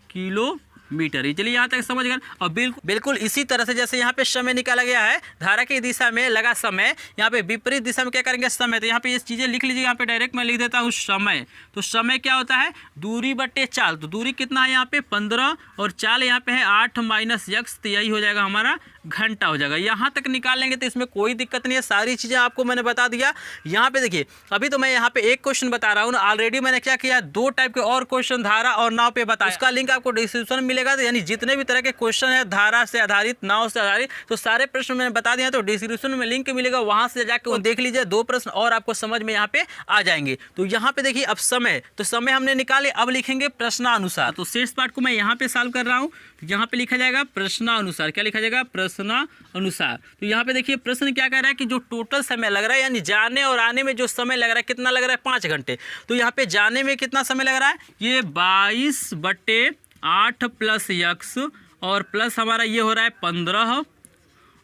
किलोमीटर। चलिए यहाँ तक समझ गए। और बिल्कुल इसी तरह से जैसे यहाँ पे समय निकाला गया है, धारा की दिशा में लगा समय, यहाँ पे विपरीत दिशा में क्या करेंगे समय। तो यहाँ पे ये चीज़ें लिख लीजिए, यहाँ पे डायरेक्ट मैं लिख देता हूँ समय। तो समय क्या होता है, दूरी बट्टे चाल। तो दूरी कितना है यहाँ पे 15 और चाल यहाँ पे है 8 माइनस x, तो यही हो जाएगा हमारा घंटा हो जाएगा। यहाँ तक निकाल लेंगे तो इसमें कोई दिक्कत नहीं है, सारी चीज़ें आपको मैंने बता दिया। यहाँ पे देखिए अभी तो मैं यहाँ पे एक क्वेश्चन बता रहा हूँ, ऑलरेडी मैंने क्या किया 2 टाइप के और क्वेश्चन धारा और नाव पे बताया, उसका लिंक आपको डिस्क्रिप्शन में मिलेगा। तो यानी जितने भी तरह के क्वेश्चन है धारा से आधारित, नाव से आधारित, तो सारे प्रश्न मैंने बता दिया, तो डिस्क्रिप्शन में लिंक मिलेगा, वहाँ से जाकर देख लीजिए। 2 प्रश्न और आपको समझ में यहाँ पे आ जाएंगे। तो यहाँ पे देखिए अब समय, तो समय हमने निकाले, अब लिखेंगे प्रश्नानुसार। तो शेष पार्ट को मैं यहाँ पे सॉल्व कर रहा हूँ। यहाँ पे लिखा जाएगा प्रश्नानुसार। क्या लिखा जाएगा, प्रश्नानुसार। तो यहाँ पे देखिए प्रश्न क्या कह रहा है कि जो टोटल समय लग रहा है, यानी जाने और आने में जो समय लग रहा है, कितना लग रहा है 5 घंटे। तो यहाँ पे जाने में कितना समय लग रहा है, ये 22/8 प्लस x और प्लस हमारा ये हो रहा है 15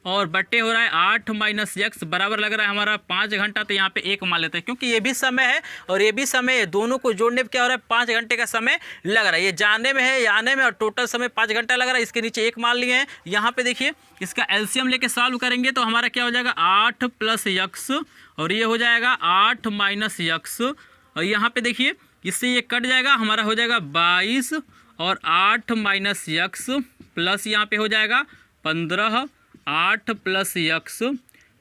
और बट्टे हो रहा है 8 माइनस x बराबर लग रहा है हमारा 5 घंटा। तो यहाँ पे 1 मान लेते हैं क्योंकि ये भी समय है और ये भी समय है, दोनों को जोड़ने पे क्या हो रहा है 5 घंटे का समय लग रहा है। ये जाने में है, आने में, और टोटल समय 5 घंटा लग रहा है। इसके नीचे 1 मान लिए हैं। यहाँ पे देखिए इसका एलसीएम लेके सॉल्व करेंगे तो हमारा क्या हो जाएगा 8 प्लस x और ये हो जाएगा 8 माइनस x। और यहाँ पे देखिए इससे ये कट जाएगा, हमारा हो जाएगा 22 और 8 माइनस x प्लस यहाँ पे हो जाएगा 15, 8 प्लस x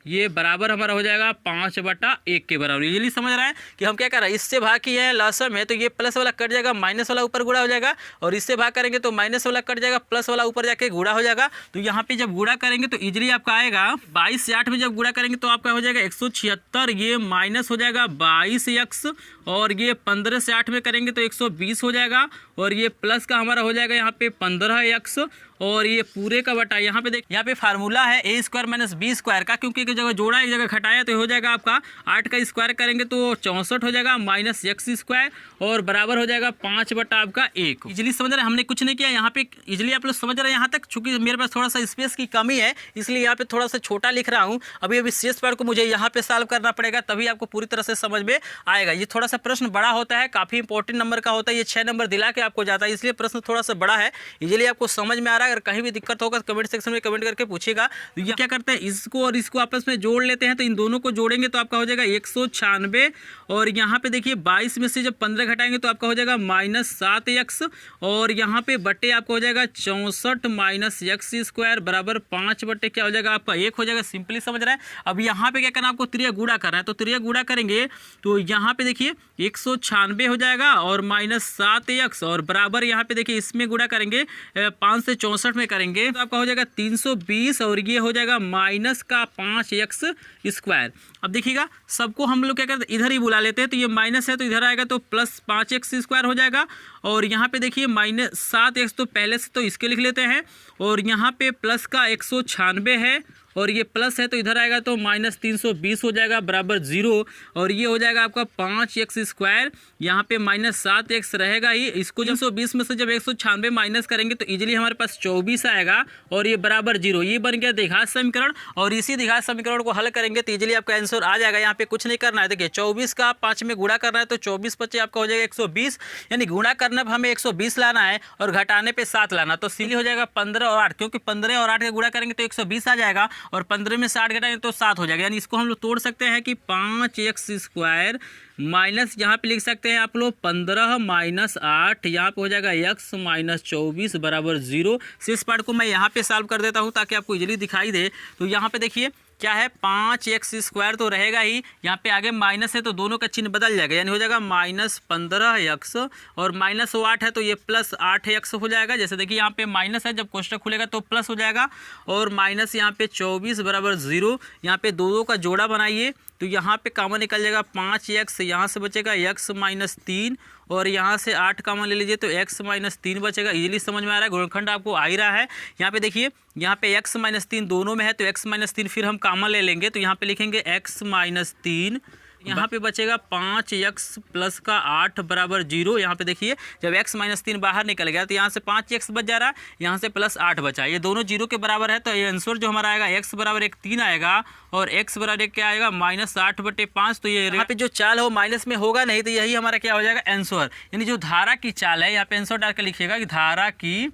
ये बराबर हमारा हो जाएगा 5/1 के बराबर। इजीली समझ रहा है कि हम क्या कर रहे हैं, इससे भाग किए हैं लसम है तो ये प्लस वाला कट जाएगा, माइनस वाला ऊपर गुणा हो जाएगा, और इससे भाग करेंगे तो माइनस वाला कट जाएगा, प्लस वाला ऊपर जाके गुणा हो जाएगा। तो यहाँ पे जब गुणा करेंगे तो इजीली आपका आएगा 22 से 8 में जब गुणा करेंगे तो आपका हो जाएगा 176, ये माइनस हो जाएगा 22x, और ये 15 से 8 में करेंगे तो 120 हो जाएगा, और ये प्लस का हमारा हो जाएगा यहाँ पे 15x, और ये पूरे का बटा यहाँ पे देख, यहाँ पे फार्मूला है a square minus B square का, क्योंकि एक जगह जोड़ा एक जगह घटाया तो हो जाएगा आपका 8 का स्क्वायर करेंगे तो 64 हो जाएगा माइनस x स्क्वायर, और बराबर हो जाएगा 5/1। इजीली समझ रहे हैं, हमने कुछ नहीं किया यहाँ पे, इजीली आप लोग समझ रहे हैं यहाँ तक। चूंकि मेरे पास थोड़ा सा स्पेस की कमी है इसलिए यहाँ पे थोड़ा सा छोटा लिख रहा हूँ। अभी शेष पार्ट को मुझे यहाँ पे सॉल्व करना पड़ेगा, तभी आपको पूरी तरह से समझ में आएगा। ये थोड़ा सा प्रश्न बड़ा होता है, काफी इंपॉर्टेंट नंबर का होता है, ये 6 नंबर दिला के आपको जाता है, इसलिए प्रश्न थोड़ा सा बड़ा है। इजीली आपको समझ में आ रहा है। अगर कहीं भी दिक्कत होगा कमेंट सेक्शन में कमेंट करके पूछेगा। तो ये क्या करते हैं, इसको और इसको आपस में जोड़ लेते हैं, तो इन दोनों को जोड़ेंगे तो आपका हो जाएगा 196, और यहाँ पे देखिए 22 में से जब 15 घटाएंगे तो आपका हो जाएगा -7x, और यहाँ पे बटे आपका हो जाएगा 64 माइनस x स्क्वायर बराबर 5 बटे क्या हो जाएगा आपका 1 हो जाएगा। सिंपली समझ रहे हैं। अब यहाँ पे क्या करना है, आपको त्रिया गुणा करना है, तो त्रिया गुणा करेंगे तो यहाँ पे देखिए 196 हो जाएगा और -7x, और बराबर यहाँ पे देखिए इसमें गुणा करेंगे 5 से 64 में करेंगे तो आपका हो जाएगा 320, और ये हो जाएगा माइनस का 5x स्क्वायर। अब देखिएगा सबको हम लोग क्या करते हैं इधर ही बुला लेते हैं, तो ये माइनस है तो इधर आएगा तो प्लस 5x स्क्वायर हो जाएगा, और यहाँ पे देखिए -7x तो पहले से तो इसके लिख लेते हैं, और यहाँ पे प्लस का 196 है और ये प्लस है तो इधर आएगा तो -320 हो जाएगा बराबर 0, और ये हो जाएगा आपका 5x स्क्वायर, यहाँ पे -7x रहेगा ही। इसको 320 में से जब 196 माइनस करेंगे तो इजीली हमारे पास 24 आएगा, और ये बराबर 0। ये बन गया द्विघात समीकरण, और इसी द्विघात समीकरण को हल करेंगे तो इजीली आपका आंसर आ जाएगा। यहाँ पे कुछ नहीं करना है, देखिए 24 का 5 में गुणा करना है तो 24 बचे आपका हो जाएगा 120, यानी गुणा करने पर हमें 120 लाना है और घटाने पे 7 लाना, तो सीधे हो जाएगा 15 और 8, क्योंकि 15 और 8 का गुणा करेंगे तो 120 आ जाएगा, और 15 में 60 घटाएंगे तो 7 हो जाएगा। यानी इसको हम लोग तोड़ सकते हैं कि 5x स्क्वायर माइनस यहाँ पे लिख सकते हैं आप लोग 15 माइनस 8, यहाँ पे हो जाएगा x माइनस 24 बराबर 0। शेष पार्ट को मैं यहाँ पे सॉल्व कर देता हूँ ताकि आपको इजीली दिखाई दे। तो यहाँ पे देखिए क्या है 5x स्क्वायर तो रहेगा ही, यहाँ पे आगे माइनस है तो दोनों का चिन्ह बदल जाएगा, यानी हो जाएगा -15x, और -8 है तो ये +8x हो जाएगा। जैसे देखिए यहाँ पे माइनस है, जब कोष्टक खुलेगा तो प्लस हो जाएगा, और माइनस यहाँ पे 24 बराबर 0। यहाँ पे दो का जोड़ा बनाइए तो यहाँ पे कॉमन निकल जाएगा 5x, यहाँ से बचेगा x माइनस 3, और यहाँ से 8 कॉमन ले लीजिए तो x माइनस 3 बचेगा। इजीली समझ में आ रहा है, गुणनखंड आपको आ ही रहा है। यहाँ पे देखिए यहाँ पे x माइनस 3 दोनों में है तो x माइनस 3 फिर हम कॉमन ले लेंगे तो यहाँ पे लिखेंगे x माइनस 3, यहाँ पे बचेगा 5x प्लस का 8 बराबर 0। यहाँ पे देखिए जब x माइनस 3 बाहर निकल गया तो यहाँ से 5x बच जा रहा है, यहाँ से प्लस 8 बचा, ये दोनों 0 के बराबर है, तो ये आंसर जो हमारा आएगा x बराबर 1 3 आएगा, और x बराबर 1 क्या आएगा -8/5। तो ये यहाँ पे जो चाल हो माइनस में होगा नहीं, तो यही हमारा क्या हो जाएगा आंसर। यानी जो धारा की चाल है, यहाँ पे आंसर डाल कर लिखिएगा कि धारा की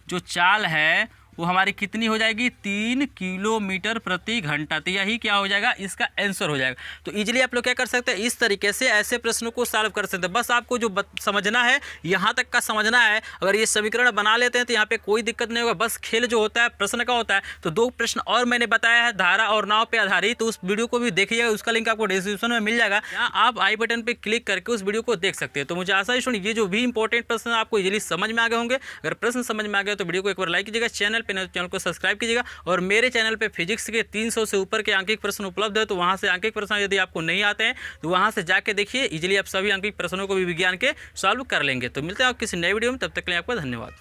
जो चाल है वो हमारी कितनी हो जाएगी 3 किलोमीटर प्रति घंटा। तो यही क्या हो जाएगा, इसका आंसर हो जाएगा। तो इजीली आप लोग क्या कर सकते हैं, इस तरीके से ऐसे प्रश्नों को सॉल्व कर सकते हैं। बस आपको जो समझना है यहाँ तक का समझना है। अगर ये समीकरण बना लेते हैं तो यहाँ पे कोई दिक्कत नहीं होगा। बस खेल जो होता है प्रश्न का होता है। तो 2 प्रश्न और मैंने बताया है धारा और नाव पे आधारित, तो उस वीडियो को भी देखिएगा, उसका लिंक आपको डिस्क्रिप्शन में मिल जाएगा। यहाँ आप आई बटन पर क्लिक करके उस वीडियो को देख सकते हैं। तो मुझे आशा है सुनिए ये जो भी इंपॉर्टेंट प्रश्न आपको इजीली समझ में आ गए होंगे। अगर प्रश्न समझ में आ गया तो वीडियो को एक बार लाइक कीजिएगा, चैनल को सब्सक्राइब कीजिएगा, और मेरे चैनल पे फिजिक्स के 300 से ऊपर के आंकिक प्रश्न उपलब्ध है, तो वहां से आंकिक प्रश्न यदि आपको नहीं आते हैं तो वहां से जाके देखिए, इजीली आप सभी आंकिक प्रश्नों को भी विज्ञान के सॉल्व कर लेंगे। तो मिलते हैं आप किसी नए वीडियो में, तब तक के लिए आपका धन्यवाद।